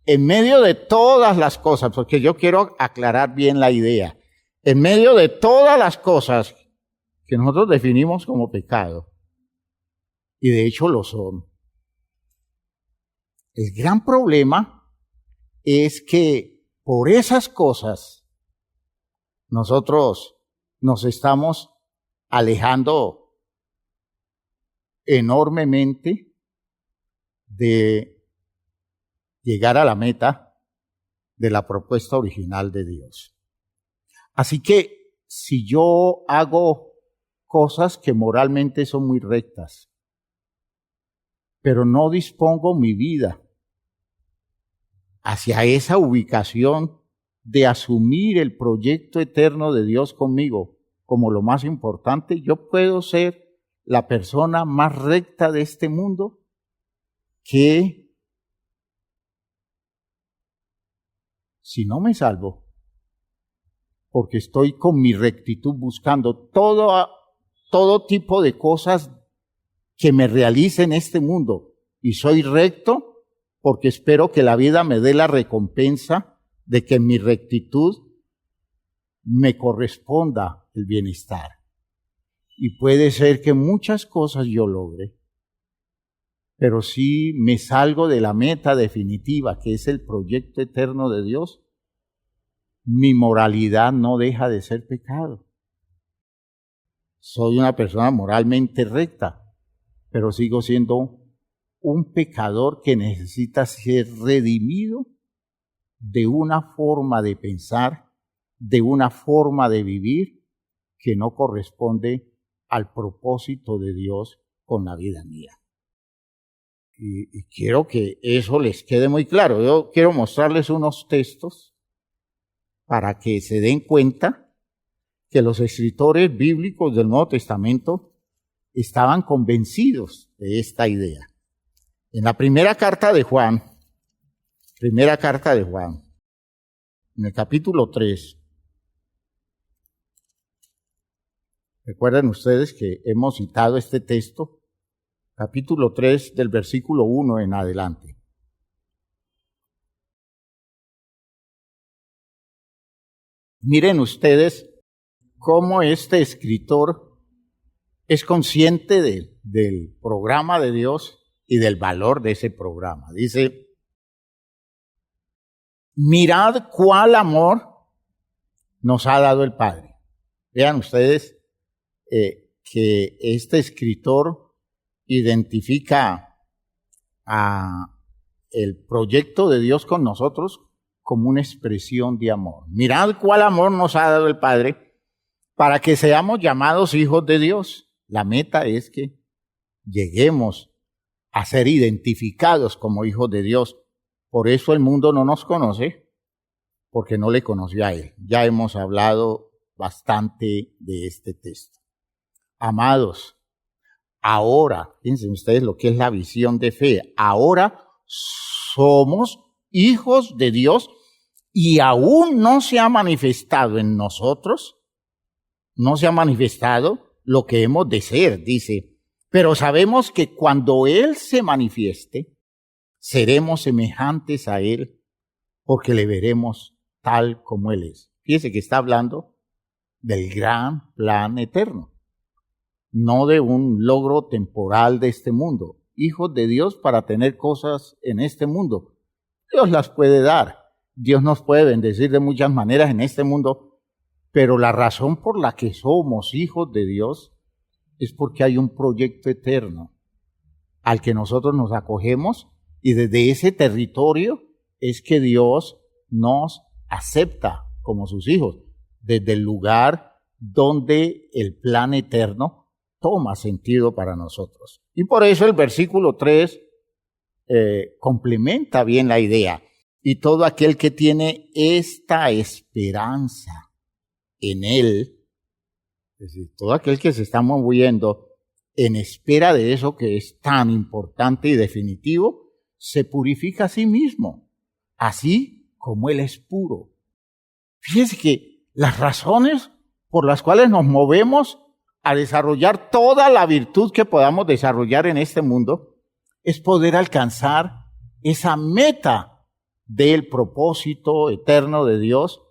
en medio de todas las cosas, porque yo quiero aclarar bien la idea, en medio de todas las cosas que nosotros definimos como pecado, y de hecho lo son, el gran problema es que por esas cosas nosotros nos estamos alejando enormemente de llegar a la meta de la propuesta original de Dios. Así que si yo hago cosas que moralmente son muy rectas, pero no dispongo mi vida hacia esa ubicación de asumir el proyecto eterno de Dios conmigo como lo más importante, yo puedo ser la persona más recta de este mundo que, si no me salvo, porque estoy con mi rectitud buscando todo tipo de cosas que me realice en este mundo, y soy recto porque espero que la vida me dé la recompensa de que en mi rectitud me corresponda el bienestar. Y puede ser que muchas cosas yo logre, pero si me salgo de la meta definitiva, que es el proyecto eterno de Dios, mi moralidad no deja de ser pecado. Soy una persona moralmente recta, pero sigo siendo un pecador que necesita ser redimido de una forma de pensar, de una forma de vivir que no corresponde al propósito de Dios con la vida mía. Y quiero que eso les quede muy claro. Yo quiero mostrarles unos textos para que se den cuenta que los escritores bíblicos del Nuevo Testamento estaban convencidos de esta idea. En la primera carta de Juan, en el capítulo 3, recuerden ustedes que hemos citado este texto, capítulo 3 del versículo 1 en adelante. Miren ustedes cómo este escritor es consciente del programa de Dios y del valor de ese programa. Dice, mirad cuál amor nos ha dado el Padre. Vean ustedes que este escritor identifica el proyecto de Dios con nosotros como una expresión de amor. Mirad cuál amor nos ha dado el Padre para que seamos llamados hijos de Dios. La meta es que lleguemos a ser identificados como hijos de Dios. Por eso el mundo no nos conoce, porque no le conoció a Él. Ya hemos hablado bastante de este texto. Amados, ahora, fíjense ustedes lo que es la visión de fe, ahora somos hijos de Dios y aún no se ha manifestado en nosotros, no se ha manifestado lo que hemos de ser, dice. Pero sabemos que cuando Él se manifieste, seremos semejantes a Él, porque le veremos tal como Él es. Fíjese que está hablando del gran plan eterno, no de un logro temporal de este mundo. Hijos de Dios para tener cosas en este mundo. Dios las puede dar. Dios nos puede bendecir de muchas maneras en este mundo, pero la razón por la que somos hijos de Dios es porque hay un proyecto eterno al que nosotros nos acogemos, y desde ese territorio es que Dios nos acepta como sus hijos, desde el lugar donde el plan eterno toma sentido para nosotros. Y por eso el versículo 3 complementa bien la idea. Y todo aquel que tiene esta esperanza en Él, es decir, todo aquel que se está moviendo en espera de eso que es tan importante y definitivo, se purifica a sí mismo, así como Él es puro. Fíjense que las razones por las cuales nos movemos a desarrollar toda la virtud que podamos desarrollar en este mundo es poder alcanzar esa meta del propósito eterno de Dios,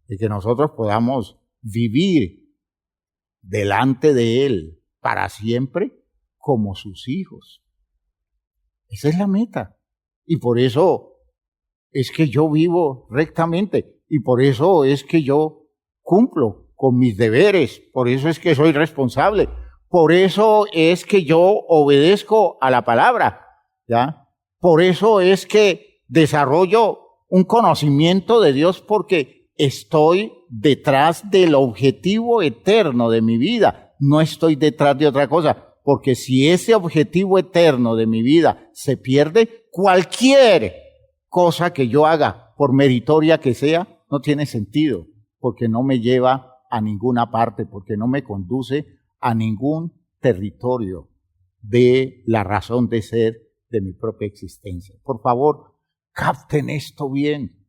de que nosotros podamos vivir delante de Él para siempre como sus hijos. Esa es la meta. Y por eso es que yo vivo rectamente. Y por eso es que yo cumplo con mis deberes. Por eso es que soy responsable. Por eso es que yo obedezco a la palabra, ¿ya? Por eso es que desarrollo un conocimiento de Dios, porque estoy detrás del objetivo eterno de mi vida. No estoy detrás de otra cosa. Porque si ese objetivo eterno de mi vida se pierde, cualquier cosa que yo haga, por meritoria que sea, no tiene sentido, porque no me lleva a ninguna parte, porque no me conduce a ningún territorio de la razón de ser de mi propia existencia. Por favor, capten esto bien,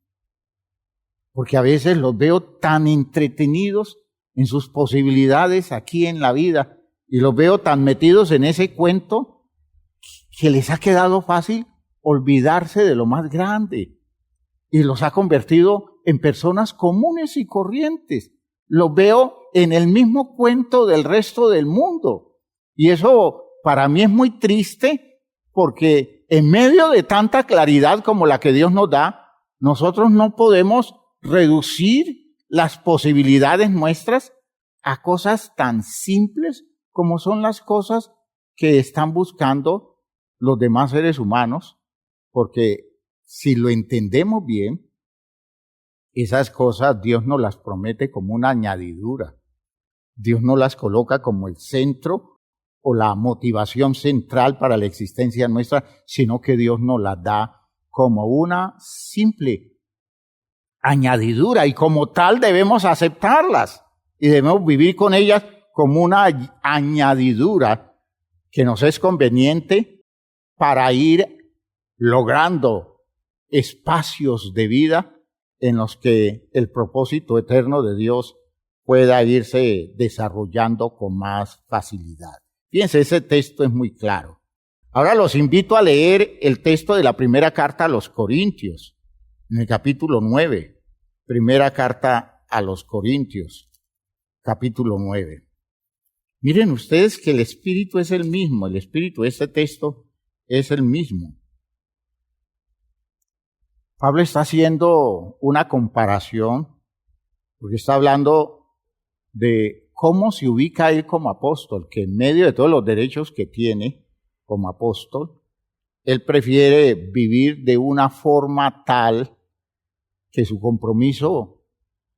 porque a veces los veo tan entretenidos en sus posibilidades aquí en la vida, y los veo tan metidos en ese cuento que les ha quedado fácil olvidarse de lo más grande y los ha convertido en personas comunes y corrientes. Los veo en el mismo cuento del resto del mundo, y eso para mí es muy triste, porque en medio de tanta claridad como la que Dios nos da, nosotros no podemos reducir las posibilidades nuestras a cosas tan simples como son las cosas que están buscando los demás seres humanos, porque si lo entendemos bien, esas cosas Dios nos las promete como una añadidura. Dios no las coloca como el centro o la motivación central para la existencia nuestra, sino que Dios nos las da como una simple añadidura, y como tal debemos aceptarlas y debemos vivir con ellas como una añadidura que nos es conveniente para ir logrando espacios de vida en los que el propósito eterno de Dios pueda irse desarrollando con más facilidad. Fíjense, ese texto es muy claro. Ahora los invito a leer el texto de la primera carta a los Corintios, en el capítulo 9. Primera carta a los Corintios, capítulo 9. Miren ustedes que el espíritu es el mismo, el espíritu de este texto es el mismo. Pablo está haciendo una comparación, porque está hablando de cómo se ubica él como apóstol, que en medio de todos los derechos que tiene como apóstol, él prefiere vivir de una forma tal que su compromiso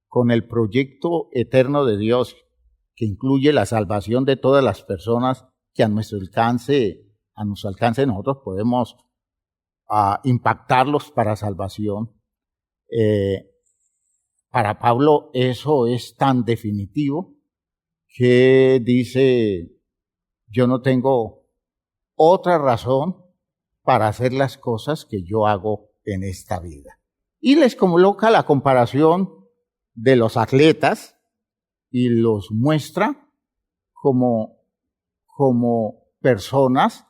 con el proyecto eterno de Dios, que incluye la salvación de todas las personas que a nuestro alcance nosotros podemos impactarlos para salvación. Para Pablo eso es tan definitivo que dice: yo no tengo otra razón para hacer las cosas que yo hago en esta vida. Y les coloca la comparación de los atletas y los muestra como personas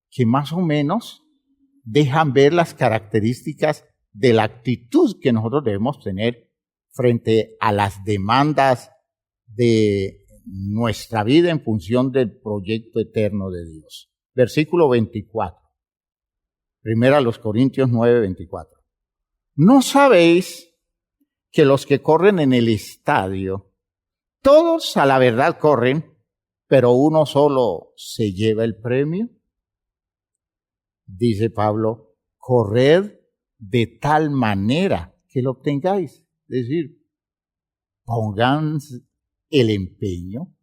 que más o menos dejan ver las características de la actitud que nosotros debemos tener frente a las demandas de nuestra vida en función del proyecto eterno de Dios. Versículo 24. Primera a los Corintios 9:24. ¿No sabéis que los que corren en el estadio, todos a la verdad corren, pero uno solo se lleva el premio? Dice Pablo: corred de tal manera que lo obtengáis. Es decir, pongan el empeño,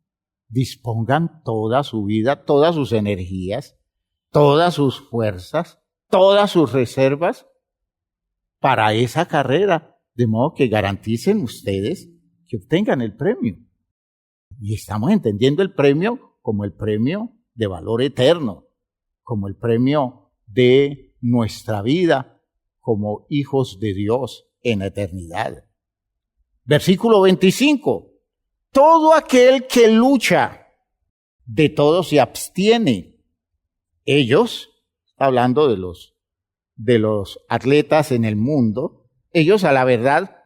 dispongan toda su vida, todas sus energías, todas sus fuerzas, todas sus reservas para esa carrera, de modo que garanticen ustedes que obtengan el premio. Y estamos entendiendo el premio como el premio de valor eterno, como el premio de nuestra vida como hijos de Dios en eternidad. Versículo 25. Todo aquel que lucha, de todo se abstiene. Ellos, hablando de los atletas en el mundo, ellos a la verdad,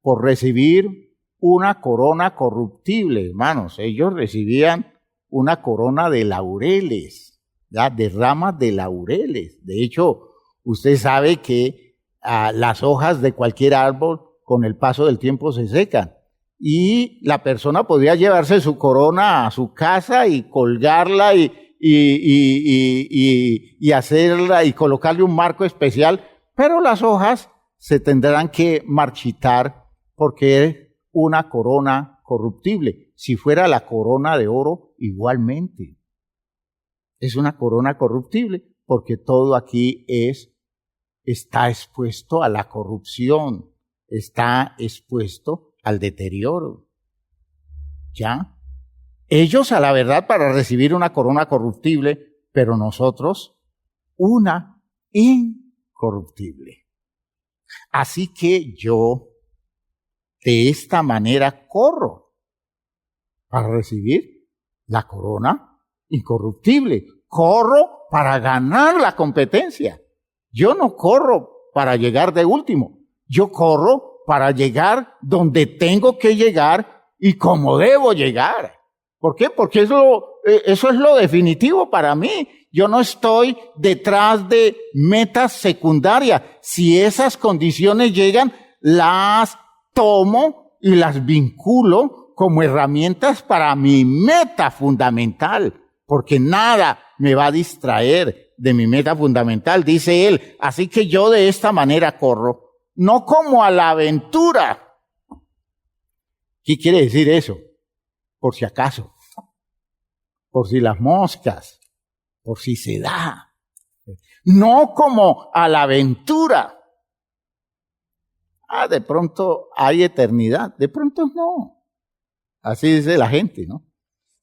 por recibir una corona corruptible, hermanos, ellos recibían una corona de laureles, ¿ya? De ramas de laureles. De hecho, usted sabe que las hojas de cualquier árbol con el paso del tiempo se secan. Y la persona podía llevarse su corona a su casa y colgarla y hacerla y colocarle un marco especial, pero las hojas se tendrán que marchitar porque es una corona corruptible. Si fuera la corona de oro, igualmente. Es una corona corruptible porque todo aquí está expuesto a la corrupción, está expuesto al deterioro. ¿Ya? Ellos a la verdad para recibir una corona corruptible, pero nosotros una incorruptible. Así que yo de esta manera corro para recibir la corona incorruptible. Corro para ganar la competencia. Yo no corro para llegar de último. Yo corro para llegar donde tengo que llegar y como debo llegar. ¿Por qué? Porque eso es lo definitivo para mí. Yo no estoy detrás de metas secundarias. Si esas condiciones llegan, las tomo y las vinculo como herramientas para mi meta fundamental, porque nada me va a distraer de mi meta fundamental, dice él. Así que yo de esta manera corro, no como a la aventura. ¿Qué quiere decir eso? Por si acaso, por si las moscas, por si se da. No como a la aventura. De pronto hay eternidad, de pronto no. Así dice la gente, ¿no?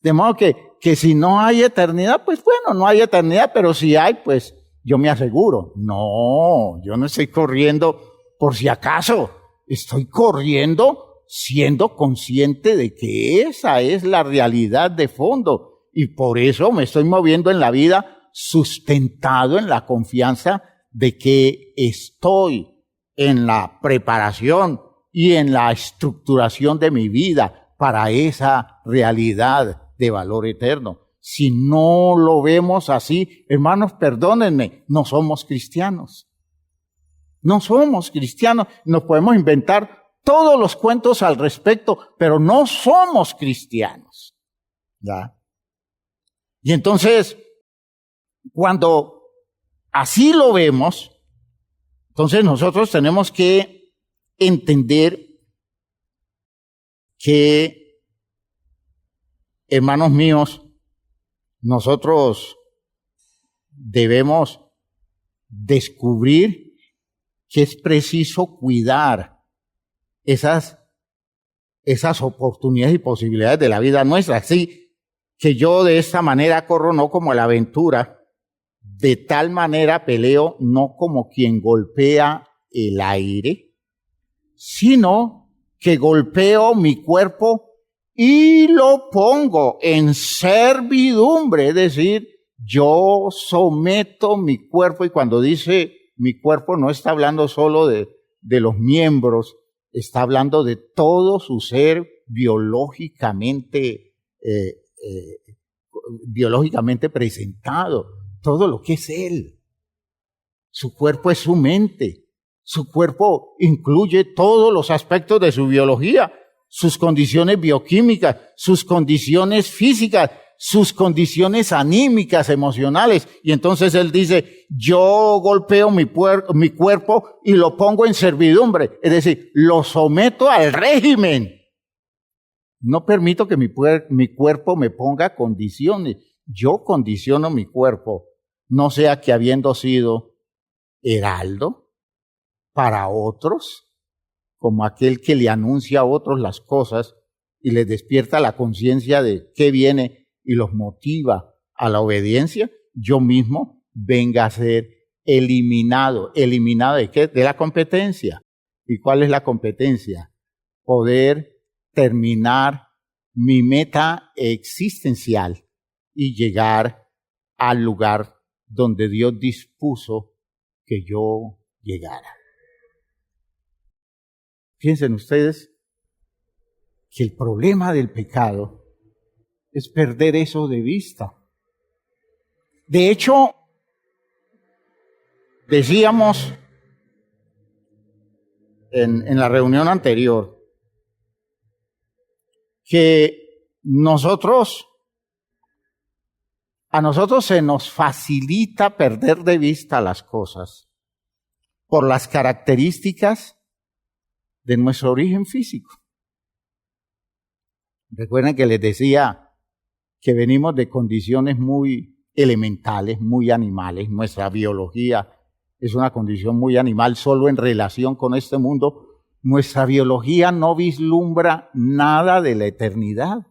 De modo que si no hay eternidad, pues bueno, no hay eternidad, pero si hay, pues yo me aseguro. No, yo no estoy corriendo por si acaso, estoy corriendo siendo consciente de que esa es la realidad de fondo y por eso me estoy moviendo en la vida sustentado en la confianza de que estoy en la preparación y en la estructuración de mi vida para esa realidad de valor eterno. Si no lo vemos así, hermanos, perdónenme, no somos cristianos. No somos cristianos. Nos podemos inventar todos los cuentos al respecto, pero no somos cristianos. ¿Ya? Y entonces, cuando así lo vemos, entonces nosotros tenemos que entender que, hermanos míos, nosotros debemos descubrir que es preciso cuidar esas oportunidades y posibilidades de la vida nuestra. Así que yo de esta manera corro no como a la aventura, de tal manera peleo no como quien golpea el aire, sino que golpeo mi cuerpo y lo pongo en servidumbre, es decir, yo someto mi cuerpo, y cuando dice mi cuerpo no está hablando solo de los miembros, está hablando de todo su ser biológicamente presentado, todo lo que es él. Su cuerpo es su mente, su cuerpo incluye todos los aspectos de su biología, sus condiciones bioquímicas, sus condiciones físicas, sus condiciones anímicas, emocionales. Y entonces él dice, yo golpeo mi cuerpo y lo pongo en servidumbre. Es decir, lo someto al régimen. No permito que mi cuerpo me ponga condiciones. Yo condiciono mi cuerpo. No sea que habiendo sido heraldo para otros, como aquel que le anuncia a otros las cosas y les despierta la conciencia de qué viene y los motiva a la obediencia, yo mismo venga a ser eliminado. ¿Eliminado de qué? De la competencia. ¿Y cuál es la competencia? Poder terminar mi meta existencial y llegar al lugar donde Dios dispuso que yo llegara. Piensen ustedes que el problema del pecado es perder eso de vista. De hecho, decíamos en la reunión anterior que a nosotros se nos facilita perder de vista las cosas por las características de nuestro origen físico. Recuerden que les decía que venimos de condiciones muy elementales, muy animales. Nuestra biología es una condición muy animal solo en relación con este mundo. Nuestra biología no vislumbra nada de la eternidad.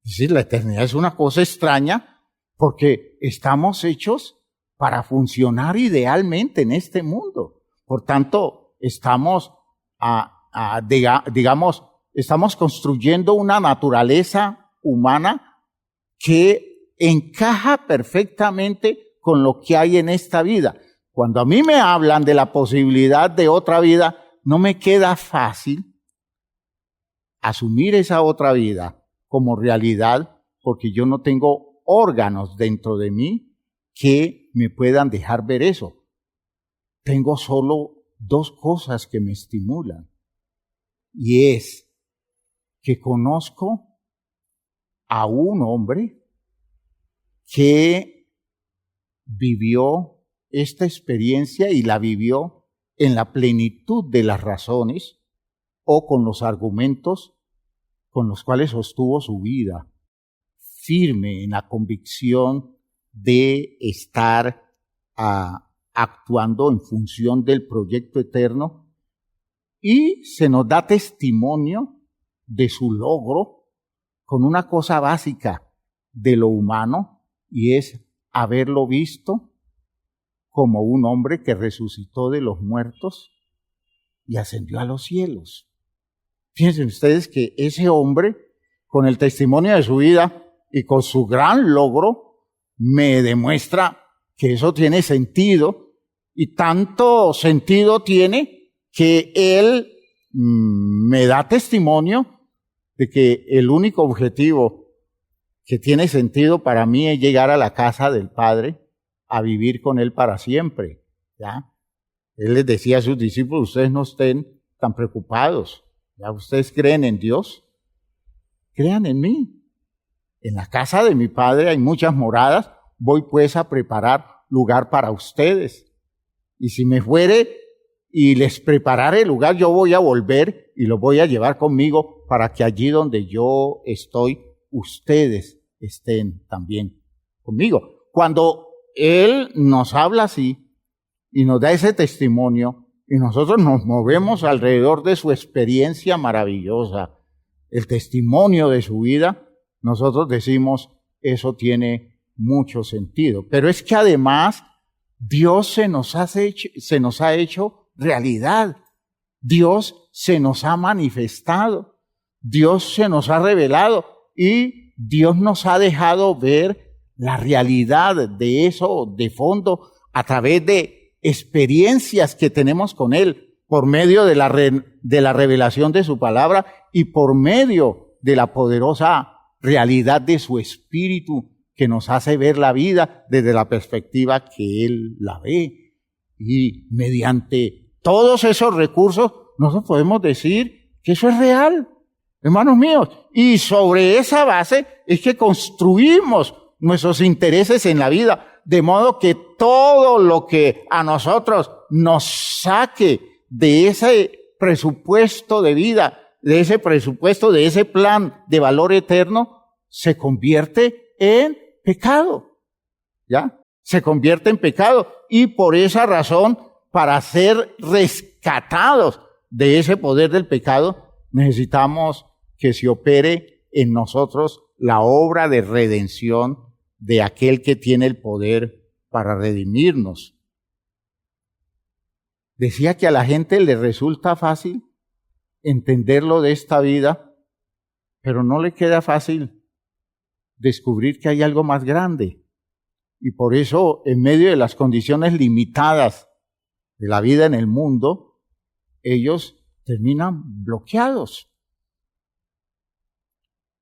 Es decir, la eternidad es una cosa extraña porque estamos hechos para funcionar idealmente en este mundo. Por tanto, estamos estamos construyendo una naturaleza humana que encaja perfectamente con lo que hay en esta vida. Cuando a mí me hablan de la posibilidad de otra vida, no me queda fácil asumir esa otra vida como realidad porque yo no tengo órganos dentro de mí que me puedan dejar ver eso. Tengo solo dos cosas que me estimulan y es que conozco a un hombre que vivió esta experiencia y la vivió en la plenitud de las razones o con los argumentos con los cuales sostuvo su vida, firme en la convicción de estar actuando en función del proyecto eterno, y se nos da testimonio de su logro con una cosa básica de lo humano, y es haberlo visto como un hombre que resucitó de los muertos y ascendió a los cielos. Fíjense ustedes que ese hombre, con el testimonio de su vida y con su gran logro, me demuestra que eso tiene sentido, y tanto sentido tiene que él me da testimonio de que el único objetivo que tiene sentido para mí es llegar a la casa del Padre, a vivir con Él para siempre, ¿ya? Él les decía a sus discípulos, ustedes no estén tan preocupados, ¿ya? Ustedes creen en Dios, crean en mí. En la casa de mi Padre hay muchas moradas, voy pues a preparar lugar para ustedes. Y si me fuere y les prepararé el lugar, yo voy a volver y los voy a llevar conmigo para que allí donde yo estoy, ustedes estén también conmigo. Cuando Él nos habla así y nos da ese testimonio y nosotros nos movemos alrededor de su experiencia maravillosa, el testimonio de su vida, nosotros decimos, eso tiene mucho sentido. Pero es que además Dios se nos ha hecho realidad. Dios se nos ha manifestado. Dios se nos ha revelado y Dios nos ha dejado ver la realidad de eso de fondo a través de experiencias que tenemos con Él por medio de la revelación de su palabra y por medio de la poderosa realidad de su Espíritu que nos hace ver la vida desde la perspectiva que Él la ve. Y mediante todos esos recursos nosotros podemos decir que eso es real, hermanos míos. Y sobre esa base es que construimos nuestros intereses en la vida, de modo que todo lo que a nosotros nos saque de ese presupuesto de vida de ese presupuesto, de ese plan de valor eterno, se convierte en pecado. ¿Ya? Se convierte en pecado. Y por esa razón, para ser rescatados de ese poder del pecado, necesitamos que se opere en nosotros la obra de redención de aquel que tiene el poder para redimirnos. Decía que a la gente le resulta fácil entenderlo de esta vida, pero no le queda fácil descubrir que hay algo más grande. Y por eso, en medio de las condiciones limitadas de la vida en el mundo, ellos terminan bloqueados.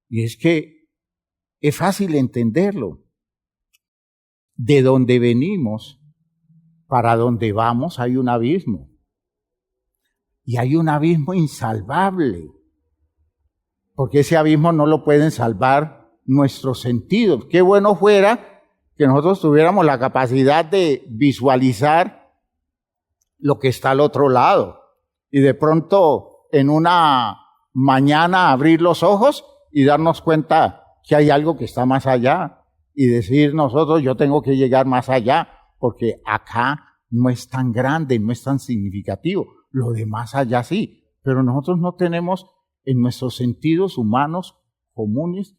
Y es que es fácil entenderlo. De donde venimos para donde vamos hay un abismo. Y hay un abismo insalvable. Porque ese abismo no lo pueden salvar nuestros sentidos. Qué bueno fuera que nosotros tuviéramos la capacidad de visualizar lo que está al otro lado. Y de pronto, en una mañana, abrir los ojos y darnos cuenta que hay algo que está más allá. Y decir nosotros, yo tengo que llegar más allá, porque acá no es tan grande, no es tan significativo. Lo de más allá sí, pero nosotros no tenemos en nuestros sentidos humanos comunes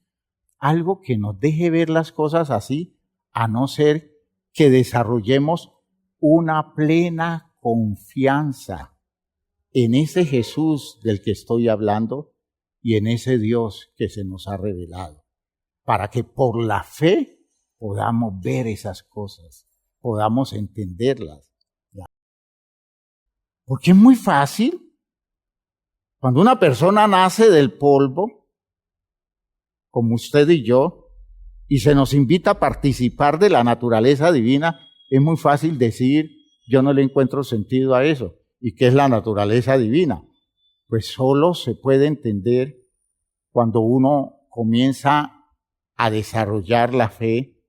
algo que nos deje ver las cosas así, a no ser que desarrollemos una plena confianza en ese Jesús del que estoy hablando y en ese Dios que se nos ha revelado, para que por la fe podamos ver esas cosas, podamos entenderlas. Porque es muy fácil. Cuando una persona nace del polvo, como usted y yo, y se nos invita a participar de la naturaleza divina, es muy fácil decir, yo no le encuentro sentido a eso. ¿Y qué es la naturaleza divina? Pues solo se puede entender cuando uno comienza a desarrollar la fe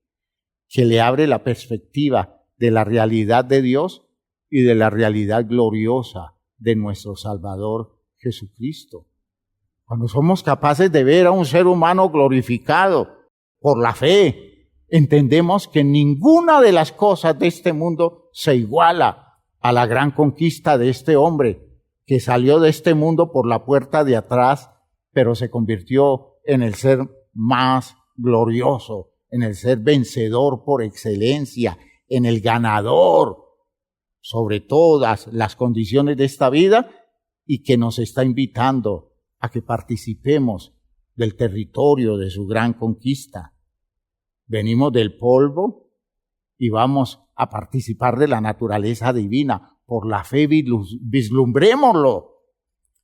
que le abre la perspectiva de la realidad de Dios y de la realidad gloriosa de nuestro Salvador Jesucristo. Cuando somos capaces de ver a un ser humano glorificado por la fe, entendemos que ninguna de las cosas de este mundo se iguala a la gran conquista de este hombre que salió de este mundo por la puerta de atrás, pero se convirtió en el ser más glorioso, en el ser vencedor por excelencia, en el ganador sobre todas las condiciones de esta vida, y que nos está invitando a que participemos del territorio de su gran conquista. Venimos del polvo y vamos a participar de la naturaleza divina. Por la fe vislumbrémoslo.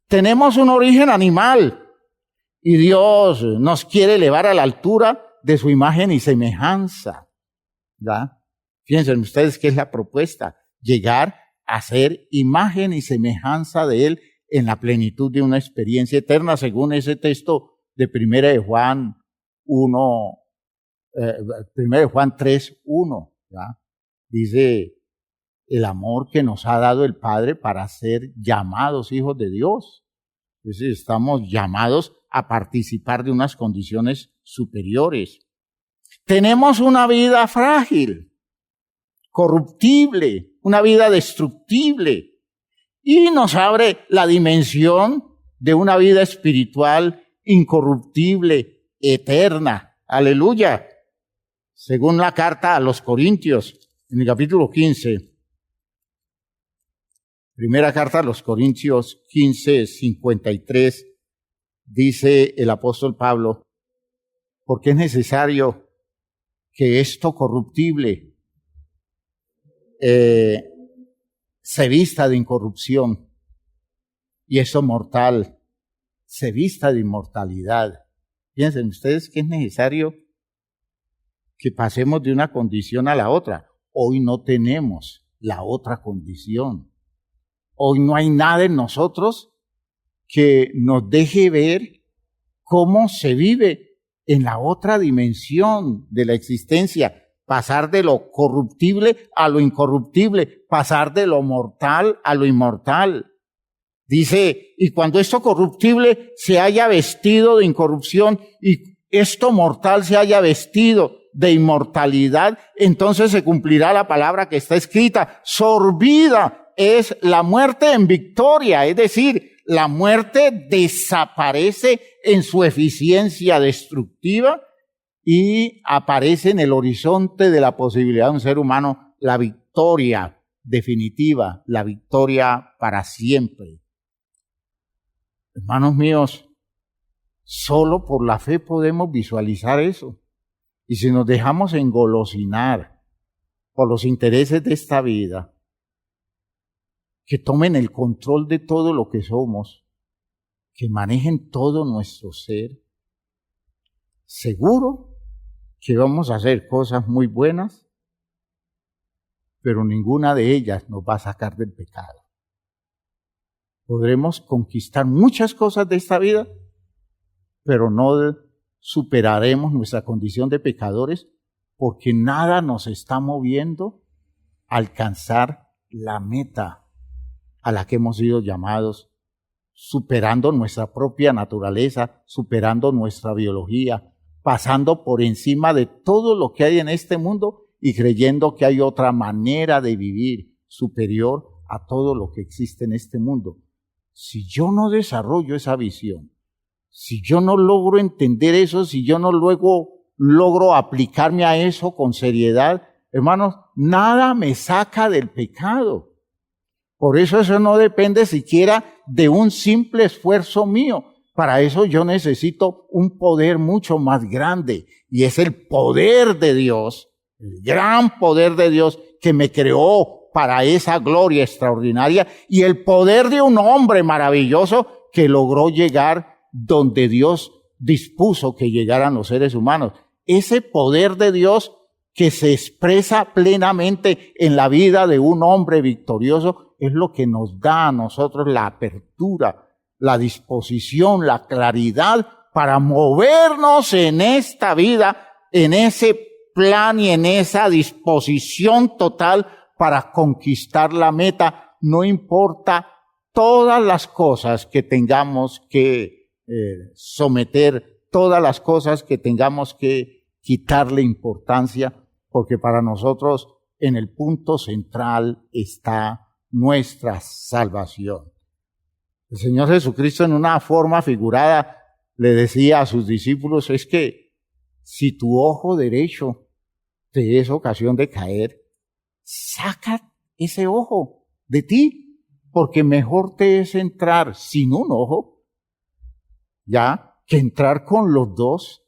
Tenemos un origen animal y Dios nos quiere elevar a la altura de su imagen y semejanza. ¿Ya? Fíjense ustedes qué es la propuesta. Llegar a ser imagen y semejanza de Él en la plenitud de una experiencia eterna, según ese texto de 1 de Juan 1, 1 de Juan 3:1, ¿ya? Dice, el amor que nos ha dado el Padre para ser llamados hijos de Dios. Es decir, estamos llamados a participar de unas condiciones superiores. Tenemos una vida frágil, corruptible, una vida destructible, y nos abre la dimensión de una vida espiritual incorruptible, eterna. Aleluya. Según la carta a los Corintios, en el capítulo 15, primera carta a los Corintios 15:53, dice el apóstol Pablo, porque es necesario que esto corruptible se vista de incorrupción y esto mortal se vista de inmortalidad. Piensen ustedes que es necesario que pasemos de una condición a la otra. Hoy no tenemos la otra condición. Hoy no hay nada en nosotros que nos deje ver cómo se vive en la otra dimensión de la existencia. Pasar de lo corruptible a lo incorruptible, pasar de lo mortal a lo inmortal. Dice, y cuando esto corruptible se haya vestido de incorrupción y esto mortal se haya vestido de inmortalidad, entonces se cumplirá la palabra que está escrita: sorbida es la muerte en victoria. Es decir, la muerte desaparece en su eficiencia destructiva y aparece en el horizonte de la posibilidad de un ser humano la victoria definitiva, la victoria para siempre. Hermanos míos, solo por la fe podemos visualizar eso. Y si nos dejamos engolosinar por los intereses de esta vida, que tomen el control de todo lo que somos, que manejen todo nuestro ser, seguro que vamos a hacer cosas muy buenas, pero ninguna de ellas nos va a sacar del pecado. Podremos conquistar muchas cosas de esta vida, pero no superaremos nuestra condición de pecadores, porque nada nos está moviendo a alcanzar la meta a la que hemos sido llamados, superando nuestra propia naturaleza, superando nuestra biología, pasando por encima de todo lo que hay en este mundo y creyendo que hay otra manera de vivir superior a todo lo que existe en este mundo. Si yo no desarrollo esa visión, si yo no logro entender eso, si yo no luego logro aplicarme a eso con seriedad, hermanos, nada me saca del pecado. Por eso no depende siquiera de un simple esfuerzo mío. Para eso yo necesito un poder mucho más grande, y es el poder de Dios, el gran poder de Dios que me creó para esa gloria extraordinaria, y el poder de un hombre maravilloso que logró llegar donde Dios dispuso que llegaran los seres humanos. Ese poder de Dios que se expresa plenamente en la vida de un hombre victorioso es lo que nos da a nosotros la apertura, la disposición, la claridad para movernos en esta vida, en ese plan y en esa disposición total para conquistar la meta, no importa todas las cosas que tengamos que someter, todas las cosas que tengamos que quitarle importancia, porque para nosotros en el punto central está nuestra salvación. El Señor Jesucristo, en una forma figurada, le decía a sus discípulos: es que si tu ojo derecho te es ocasión de caer, saca ese ojo de ti, porque mejor te es entrar sin un ojo, ya, que entrar con los dos,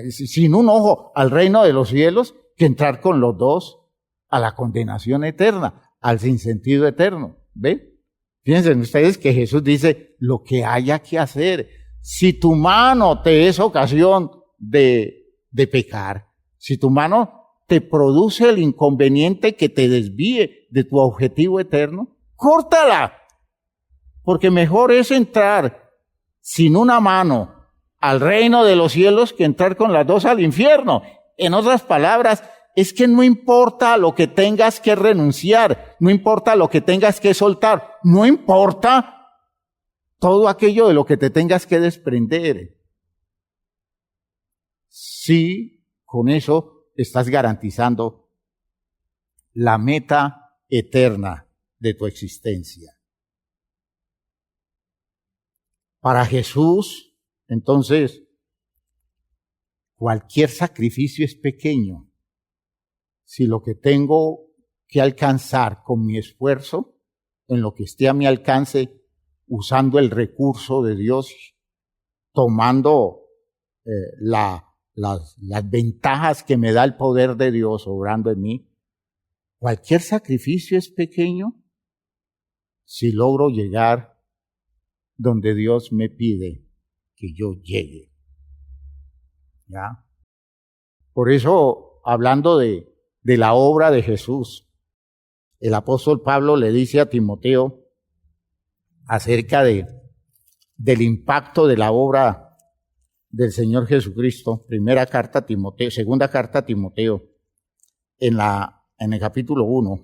sin un ojo al reino de los cielos, que entrar con los dos a la condenación eterna, al sinsentido eterno. ¿Ven? Fíjense ustedes que Jesús dice lo que haya que hacer. Si tu mano te es ocasión de pecar, si tu mano te produce el inconveniente que te desvíe de tu objetivo eterno, córtala, porque mejor es entrar sin una mano al reino de los cielos que entrar con las dos al infierno. En otras palabras, es que no importa lo que tengas que renunciar, no importa lo que tengas que soltar, no importa todo aquello de lo que te tengas que desprender. Sí, con eso estás garantizando la meta eterna de tu existencia. Para Jesús, entonces, cualquier sacrificio es pequeño si lo que tengo que alcanzar con mi esfuerzo, en lo que esté a mi alcance, usando el recurso de Dios, tomando las ventajas que me da el poder de Dios obrando en mí, cualquier sacrificio es pequeño si logro llegar donde Dios me pide que yo llegue. ¿Ya? Por eso, hablando de la obra de Jesús, el apóstol Pablo le dice a Timoteo acerca del impacto de la obra del Señor Jesucristo. Segunda carta a Timoteo, en el capítulo 1,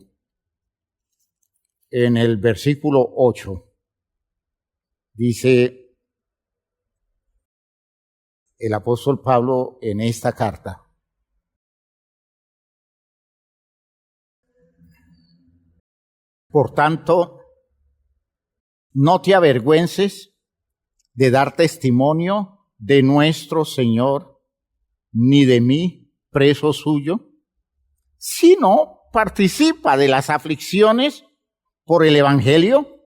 en el versículo 8. Dice el apóstol Pablo en esta carta: por tanto, no te avergüences de dar testimonio de nuestro Señor, ni de mí, preso suyo, sino participa de las aflicciones por el Evangelio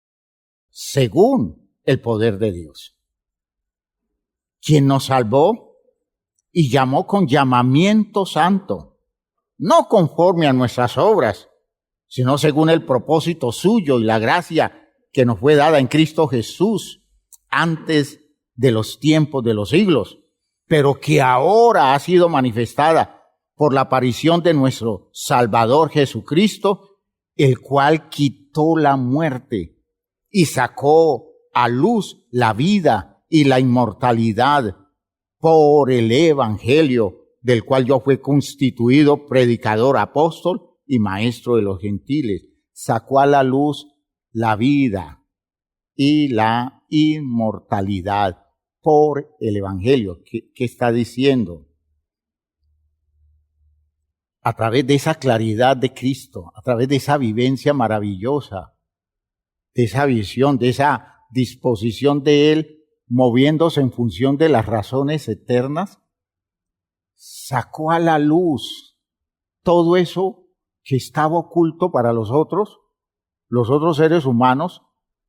según el poder de Dios, quien nos salvó y llamó con llamamiento santo, no conforme a nuestras obras, sino según el propósito suyo y la gracia que nos fue dada en Cristo Jesús antes de los tiempos de los siglos, pero que ahora ha sido manifestada por la aparición de nuestro Salvador Jesucristo, el cual quitó la muerte y sacó a luz la vida y la inmortalidad por el Evangelio, del cual yo fui constituido predicador, apóstol y maestro de los gentiles. Sacó a la luz la vida y la inmortalidad por el Evangelio. ¿Qué está diciendo? A través de esa claridad de Cristo, a través de esa vivencia maravillosa, de esa visión, de esa disposición de Él, moviéndose en función de las razones eternas, sacó a la luz todo eso que estaba oculto para los otros seres humanos,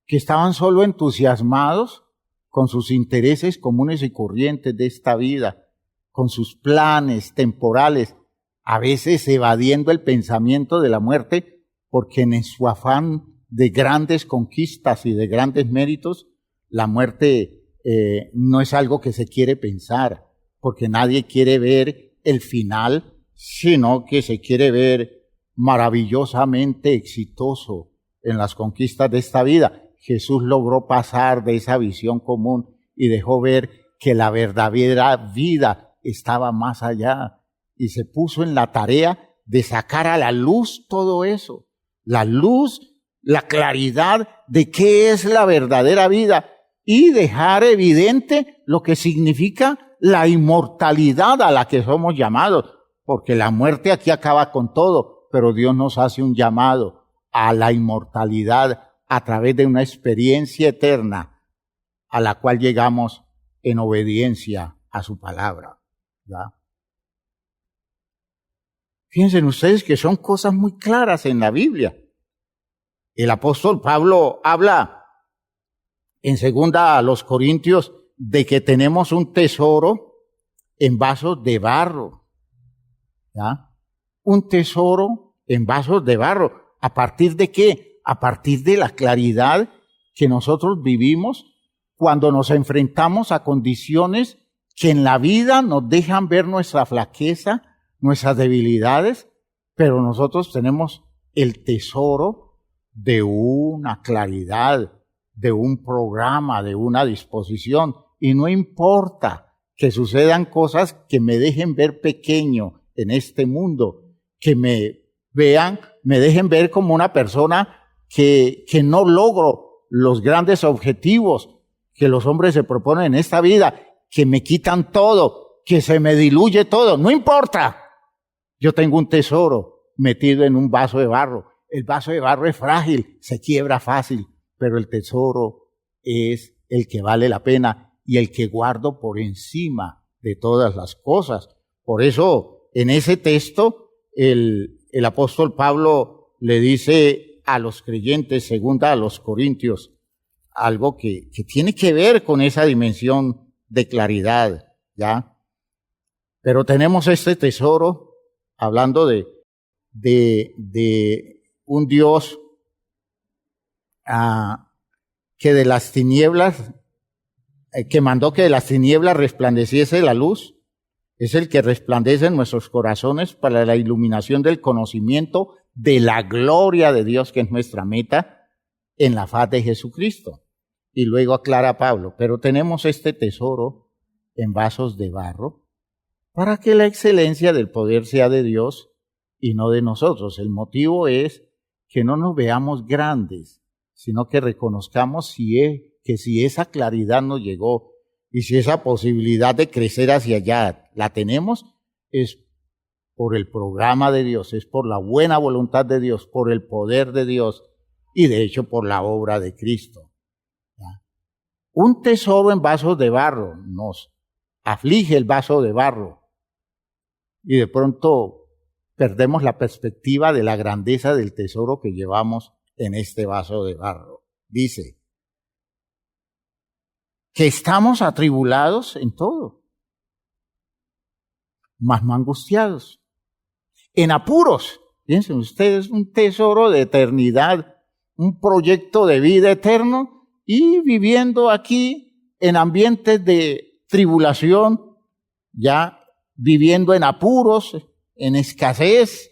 que estaban solo entusiasmados con sus intereses comunes y corrientes de esta vida, con sus planes temporales, a veces evadiendo el pensamiento de la muerte, porque en su afán de grandes conquistas y de grandes méritos, la muerte no es algo que se quiere pensar, porque nadie quiere ver el final, sino que se quiere ver maravillosamente exitoso en las conquistas de esta vida. Jesús logró pasar de esa visión común y dejó ver que la verdadera vida estaba más allá, y se puso en la tarea de sacar a la luz todo eso, la luz, la claridad de qué es la verdadera vida, y dejar evidente lo que significa la inmortalidad a la que somos llamados, porque la muerte aquí acaba con todo, pero Dios nos hace un llamado a la inmortalidad a través de una experiencia eterna a la cual llegamos en obediencia a su palabra, ¿ya? Fíjense ustedes que son cosas muy claras en la Biblia. El apóstol Pablo habla en 2 Corintios de que tenemos un tesoro en vasos de barro, ¿ya? Un tesoro en vasos de barro. ¿A partir de qué? A partir de la claridad que nosotros vivimos cuando nos enfrentamos a condiciones que en la vida nos dejan ver nuestra flaqueza, nuestras debilidades, pero nosotros tenemos el tesoro de una claridad, de un programa, de una disposición, y no importa que sucedan cosas que me dejen ver pequeño en este mundo, que me dejen ver como una persona que no logro los grandes objetivos que los hombres se proponen en esta vida, que me quitan todo, que se me diluye todo, no importa. Yo tengo un tesoro metido en un vaso de barro. El vaso de barro es frágil, se quiebra fácil, pero el tesoro es el que vale la pena y el que guardo por encima de todas las cosas. Por eso, en ese texto, el apóstol Pablo le dice a los creyentes, segunda a los Corintios, algo que tiene que ver con esa dimensión de claridad, ¿ya? Pero tenemos este tesoro, hablando de un Dios que de las tinieblas, que mandó que de las tinieblas resplandeciese la luz. Es el que resplandece en nuestros corazones para la iluminación del conocimiento de la gloria de Dios, que es nuestra meta en la faz de Jesucristo. Y luego aclara Pablo, pero tenemos este tesoro en vasos de barro para que la excelencia del poder sea de Dios y no de nosotros. El motivo es que no nos veamos grandes, sino que reconozcamos que que si esa claridad nos llegó y si esa posibilidad de crecer hacia allá la tenemos, es por el programa de Dios, es por la buena voluntad de Dios, por el poder de Dios y de hecho por la obra de Cristo. ¿Ya? Un tesoro en vasos de barro, nos aflige el vaso de barro y de pronto perdemos la perspectiva de la grandeza del tesoro que llevamos en este vaso de barro. Dice que estamos atribulados en todo, mas no angustiados, en apuros. Piensen ustedes, un tesoro de eternidad, un proyecto de vida eterno y viviendo aquí en ambientes de tribulación, ya viviendo en apuros, en escasez.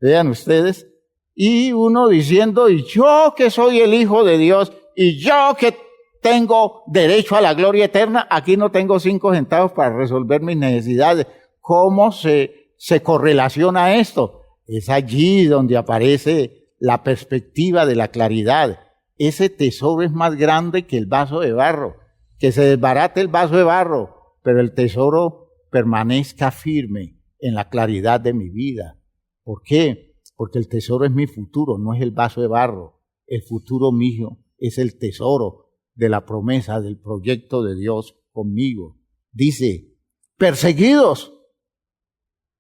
Vean ustedes, y uno diciendo, y yo que soy el Hijo de Dios, y yo que tengo derecho a la gloria eterna, aquí no tengo 5 centavos para resolver mis necesidades. ¿Cómo se correlaciona esto? Es allí donde aparece la perspectiva de la claridad. Ese tesoro es más grande que el vaso de barro. Que se desbarate el vaso de barro, pero el tesoro permanezca firme en la claridad de mi vida. ¿Por qué? Porque el tesoro es mi futuro, no es el vaso de barro. El futuro mío es el tesoro de la promesa del proyecto de Dios conmigo. Dice, perseguidos,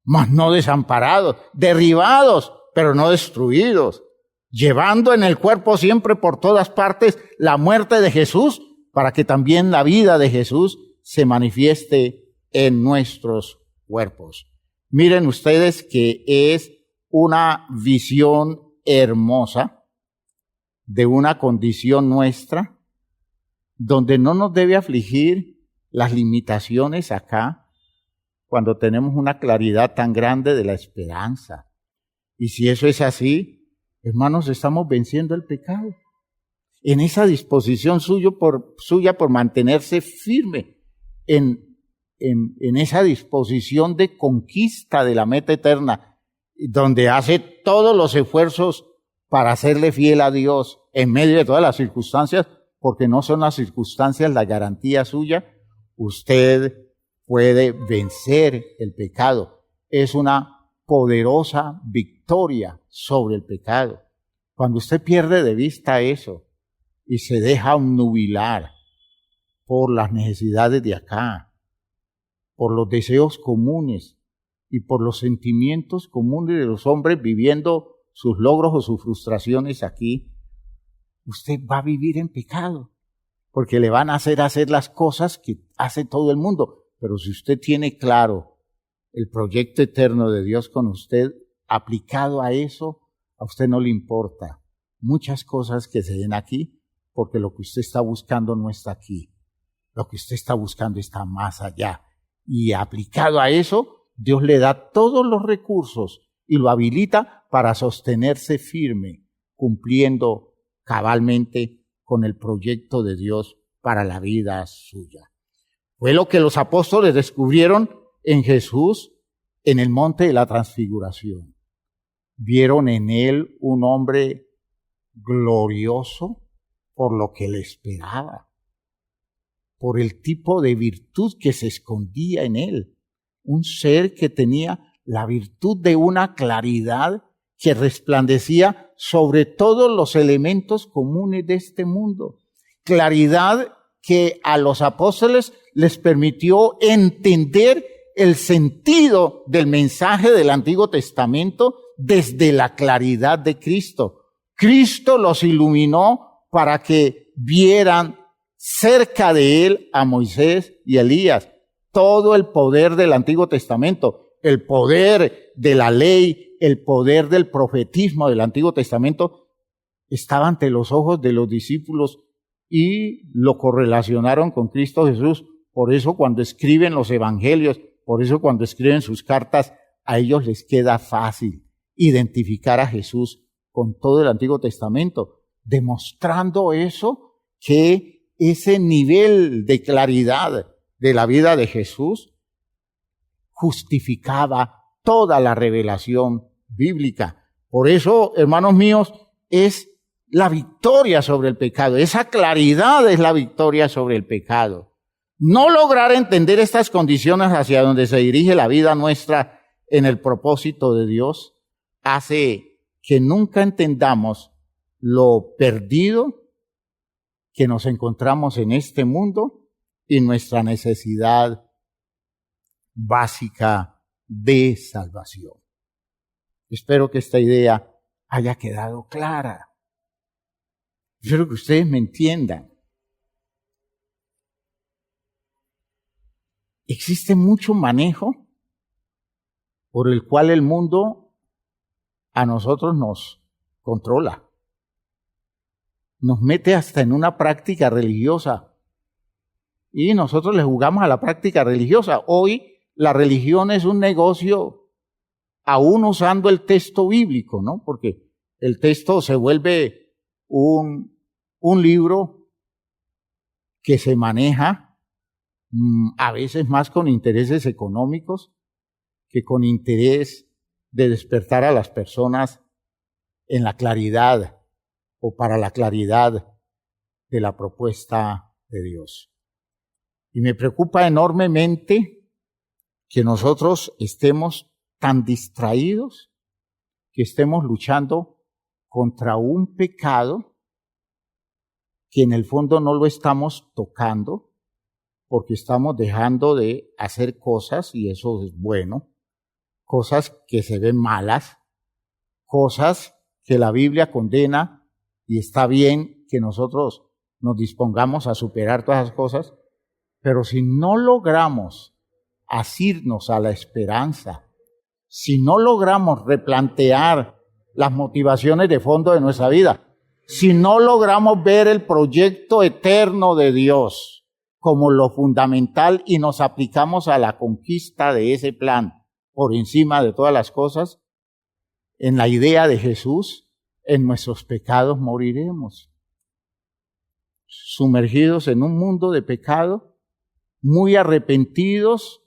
mas no desamparados, derribados, pero no destruidos, llevando en el cuerpo siempre por todas partes la muerte de Jesús, para que también la vida de Jesús se manifieste en nuestros cuerpos. Miren ustedes que es una visión hermosa de una condición nuestra, donde no nos debe afligir las limitaciones acá, cuando tenemos una claridad tan grande de la esperanza. Y si eso es así, hermanos, estamos venciendo el pecado. En esa disposición suya por mantenerse firme en esa disposición de conquista de la meta eterna, donde hace todos los esfuerzos para hacerle fiel a Dios en medio de todas las circunstancias, porque no son las circunstancias la garantía suya. Usted puede vencer el pecado. Es una poderosa victoria sobre el pecado. Cuando usted pierde de vista eso y se deja obnubilar por las necesidades de acá, por los deseos comunes y por los sentimientos comunes de los hombres viviendo sus logros o sus frustraciones aquí, usted va a vivir en pecado, porque le van a hacer las cosas que hace todo el mundo. Pero si usted tiene claro el proyecto eterno de Dios con usted, aplicado a eso, a usted no le importa muchas cosas que se den aquí, porque lo que usted está buscando no está aquí. Lo que usted está buscando está más allá. Y aplicado a eso, Dios le da todos los recursos y lo habilita para sostenerse firme, cumpliendo cabalmente con el proyecto de Dios para la vida suya. Fue lo que los apóstoles descubrieron en Jesús en el monte de la transfiguración. Vieron en él un hombre glorioso por lo que le esperaba, por el tipo de virtud que se escondía en él, un ser que tenía la virtud de una claridad que resplandecía sobre todos los elementos comunes de este mundo. Claridad que a los apóstoles les permitió entender el sentido del mensaje del Antiguo Testamento desde la claridad de Cristo. Cristo los iluminó para que vieran cerca de él a Moisés y Elías. Todo el poder del Antiguo Testamento, el poder de la ley, el poder del profetismo del Antiguo Testamento estaba ante los ojos de los discípulos y lo correlacionaron con Cristo Jesús. Por eso cuando escriben los evangelios, por eso cuando escriben sus cartas, a ellos les queda fácil identificar a Jesús con todo el Antiguo Testamento, demostrando eso, que ese nivel de claridad de la vida de Jesús justificaba toda la revelación bíblica. Por eso, hermanos míos, es la victoria sobre el pecado. Esa claridad es la victoria sobre el pecado. No lograr entender estas condiciones hacia donde se dirige la vida nuestra en el propósito de Dios hace que nunca entendamos lo perdido que nos encontramos en este mundo y nuestra necesidad básica de salvación. Espero que esta idea haya quedado clara. Espero que ustedes me entiendan. Existe mucho manejo por el cual el mundo a nosotros nos controla. Nos mete hasta en una práctica religiosa. Y nosotros le jugamos a la práctica religiosa. Hoy la religión es un negocio aún usando el texto bíblico, ¿no? Porque el texto se vuelve un libro que se maneja a veces más con intereses económicos que con interés de despertar a las personas en la claridad o para la claridad de la propuesta de Dios. Y me preocupa enormemente que nosotros estemos tan distraídos, que estemos luchando contra un pecado que en el fondo no lo estamos tocando, porque estamos dejando de hacer cosas, y eso es bueno, cosas que se ven malas, cosas que la Biblia condena, y está bien que nosotros nos dispongamos a superar todas esas cosas, pero si no logramos asirnos a la esperanza, si no logramos replantear las motivaciones de fondo de nuestra vida, si no logramos ver el proyecto eterno de Dios como lo fundamental y nos aplicamos a la conquista de ese plan por encima de todas las cosas, en la idea de Jesús, en nuestros pecados moriremos. Sumergidos en un mundo de pecado, muy arrepentidos,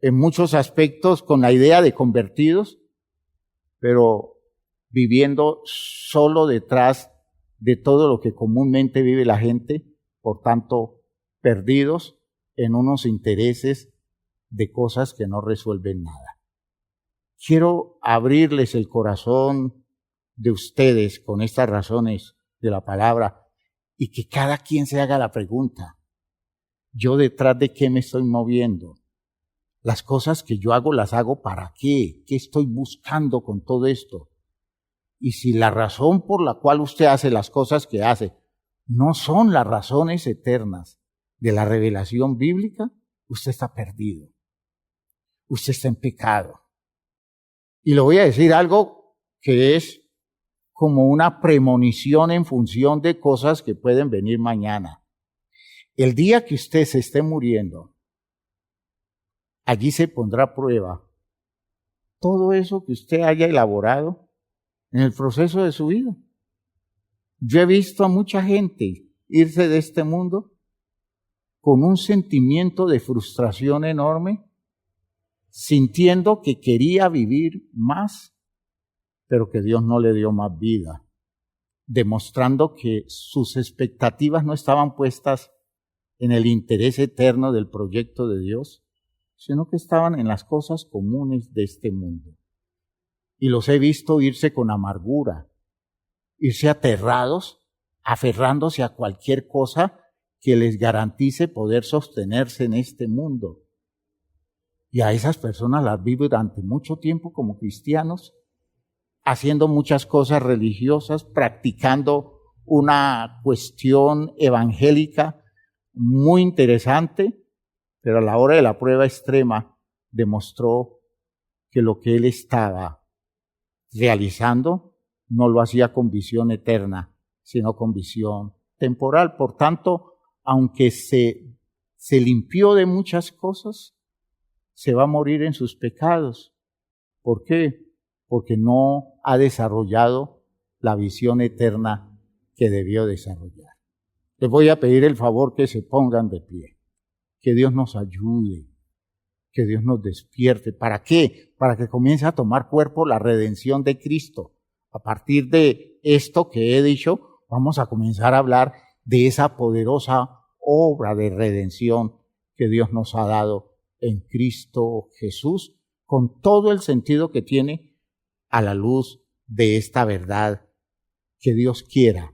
en muchos aspectos con la idea de convertidos, pero viviendo solo detrás de todo lo que comúnmente vive la gente, por tanto, perdidos en unos intereses de cosas que no resuelven nada. Quiero abrirles el corazón de ustedes con estas razones de la palabra y que cada quien se haga la pregunta: ¿yo detrás de qué me estoy moviendo? Las cosas que yo hago, ¿las hago para qué? ¿Qué estoy buscando con todo esto? Y si la razón por la cual usted hace las cosas que hace no son las razones eternas de la revelación bíblica, usted está perdido. Usted está en pecado. Y le voy a decir algo que es como una premonición en función de cosas que pueden venir mañana. El día que usted se esté muriendo, allí se pondrá a prueba todo eso que usted haya elaborado en el proceso de su vida. Yo he visto a mucha gente irse de este mundo con un sentimiento de frustración enorme, sintiendo que quería vivir más, pero que Dios no le dio más vida, demostrando que sus expectativas no estaban puestas en el interés eterno del proyecto de Dios, sino que estaban en las cosas comunes de este mundo. Y los he visto irse con amargura, irse aterrados, aferrándose a cualquier cosa que les garantice poder sostenerse en este mundo. Y a esas personas las vi durante mucho tiempo como cristianos, haciendo muchas cosas religiosas, practicando una cuestión evangélica muy interesante, pero a la hora de la prueba extrema demostró que lo que él estaba realizando no lo hacía con visión eterna, sino con visión temporal. Por tanto, aunque se limpió de muchas cosas, se va a morir en sus pecados. ¿Por qué? Porque no ha desarrollado la visión eterna que debió desarrollar. Les voy a pedir el favor que se pongan de pie. Que Dios nos ayude, que Dios nos despierte. ¿Para qué? Para que comience a tomar cuerpo la redención de Cristo. A partir de esto que he dicho, vamos a comenzar a hablar de esa poderosa obra de redención que Dios nos ha dado en Cristo Jesús, con todo el sentido que tiene a la luz de esta verdad que Dios quiera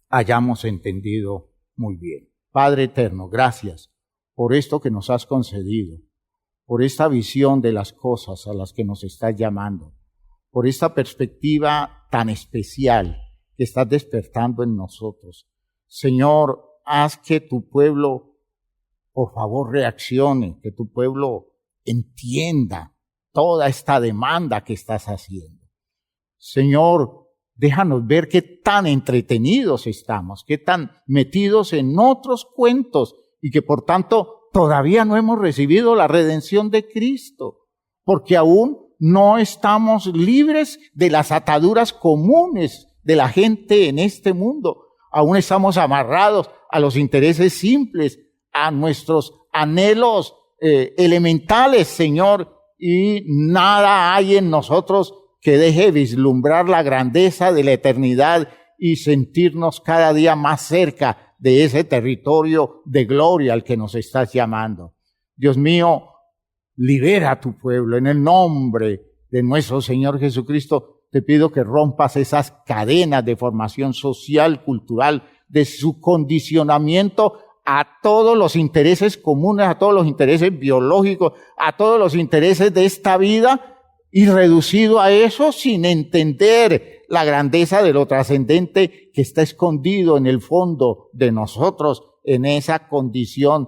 hayamos entendido muy bien. Padre eterno, gracias por esto que nos has concedido, por esta visión de las cosas a las que nos estás llamando, por esta perspectiva tan especial que estás despertando en nosotros. Señor, haz que tu pueblo, por favor, reaccione, que tu pueblo entienda toda esta demanda que estás haciendo. Señor, déjanos ver qué tan entretenidos estamos, qué tan metidos en otros cuentos y que por tanto todavía no hemos recibido la redención de Cristo, porque aún no estamos libres de las ataduras comunes de la gente en este mundo. Aún estamos amarrados a los intereses simples, a nuestros anhelos elementales, Señor, y nada hay en nosotros que deje vislumbrar la grandeza de la eternidad y sentirnos cada día más cerca de ese territorio de gloria al que nos estás llamando. Dios mío, libera a tu pueblo en el nombre de nuestro Señor Jesucristo. Te pido que rompas esas cadenas de formación social, cultural, de su condicionamiento a todos los intereses comunes, a todos los intereses biológicos, a todos los intereses de esta vida, y reducido a eso sin entender la grandeza de lo trascendente que está escondido en el fondo de nosotros, en esa condición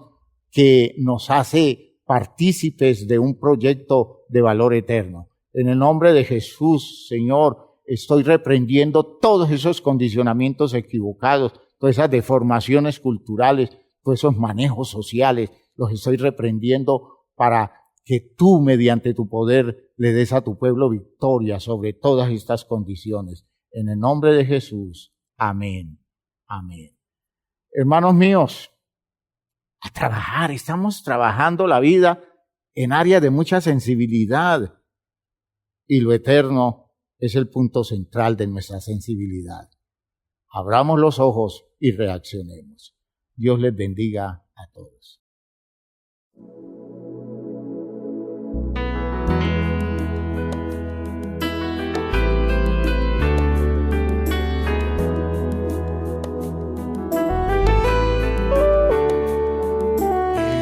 que nos hace partícipes de un proyecto de valor eterno. En el nombre de Jesús, Señor, estoy reprendiendo todos esos condicionamientos equivocados, todas esas deformaciones culturales, todos esos manejos sociales, los estoy reprendiendo para que tú, mediante tu poder, le des a tu pueblo victoria sobre todas estas condiciones. En el nombre de Jesús. Amén. Amén. Hermanos míos, a trabajar. Estamos trabajando la vida en áreas de mucha sensibilidad. Y lo eterno es el punto central de nuestra sensibilidad. Abramos los ojos y reaccionemos. Dios les bendiga a todos.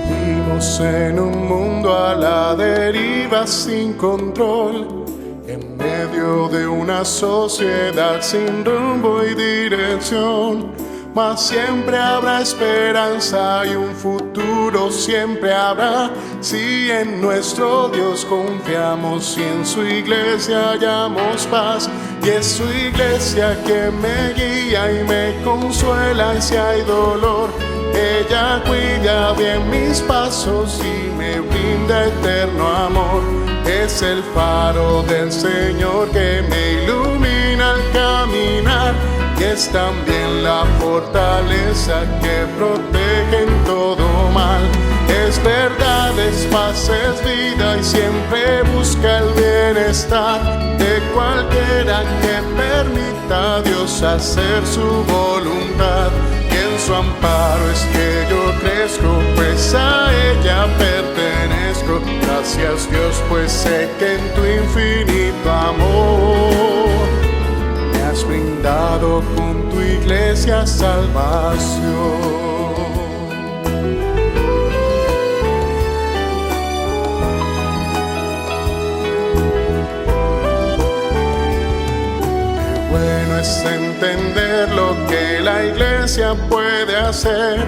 Vivimos en un mundo a la deriva sin control, en medio de una sociedad sin rumbo y dirección. Mas siempre habrá esperanza y un futuro siempre habrá, si en nuestro Dios confiamos y en su iglesia hallamos paz. Y es su iglesia que me guía y me consuela y si hay dolor, ella cuida bien mis pasos y me brinda eterno amor. Es el faro del Señor que me ilumina al caminar, y es también la fortaleza que protege en todo mal. Es verdad, es paz, es vida y siempre busca el bienestar de cualquiera que permita a Dios hacer su voluntad. Y en su amparo es que yo crezco, pues a ella pertenezco. Gracias Dios, pues sé que en tu infinito amor me has brindado con tu iglesia salvación. Bueno es entender lo que la iglesia puede hacer,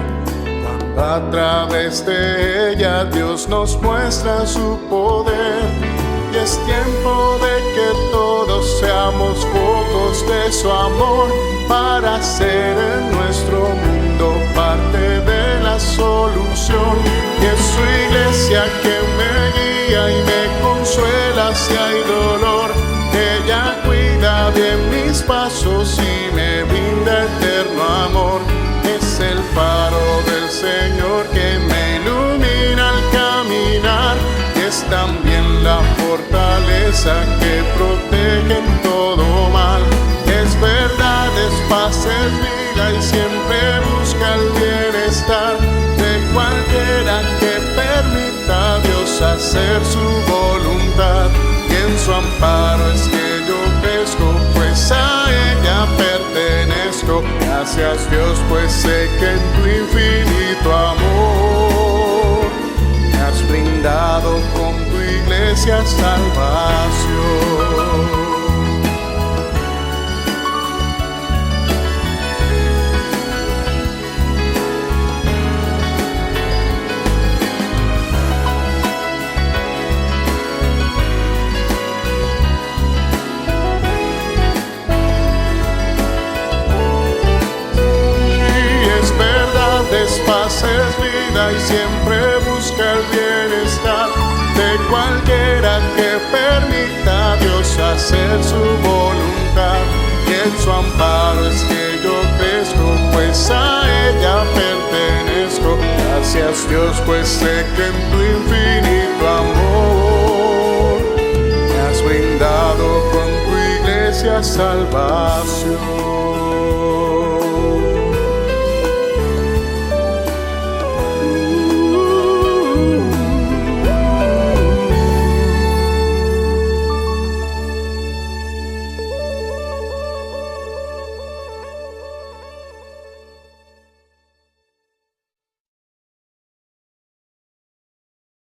cuando a través de ella Dios nos muestra su poder. Y es tiempo de que todos seamos focos de su amor, para hacer en nuestro mundo parte de la solución. Y es su iglesia que me guía y me consuela si hay dolor. Ella cuida bien mis pasos y me brinda eterno amor. Es el faro del Señor que me ilumina al caminar, y es también la fortaleza que protege en todo mal. Es verdad, es paz, siempre busca el bienestar de cualquiera que permita a Dios hacer su voluntad. Y en su amparo es que yo crezco, pues a ella pertenezco. Gracias Dios, pues sé que en tu infinito amor me has brindado con tu iglesia salvación. Paz es vida y siempre busca el bienestar de cualquiera que permita a Dios hacer su voluntad. Y en su amparo es que yo crezco, pues a ella pertenezco. Gracias Dios, pues sé que en tu infinito amor me has brindado con tu iglesia salvación.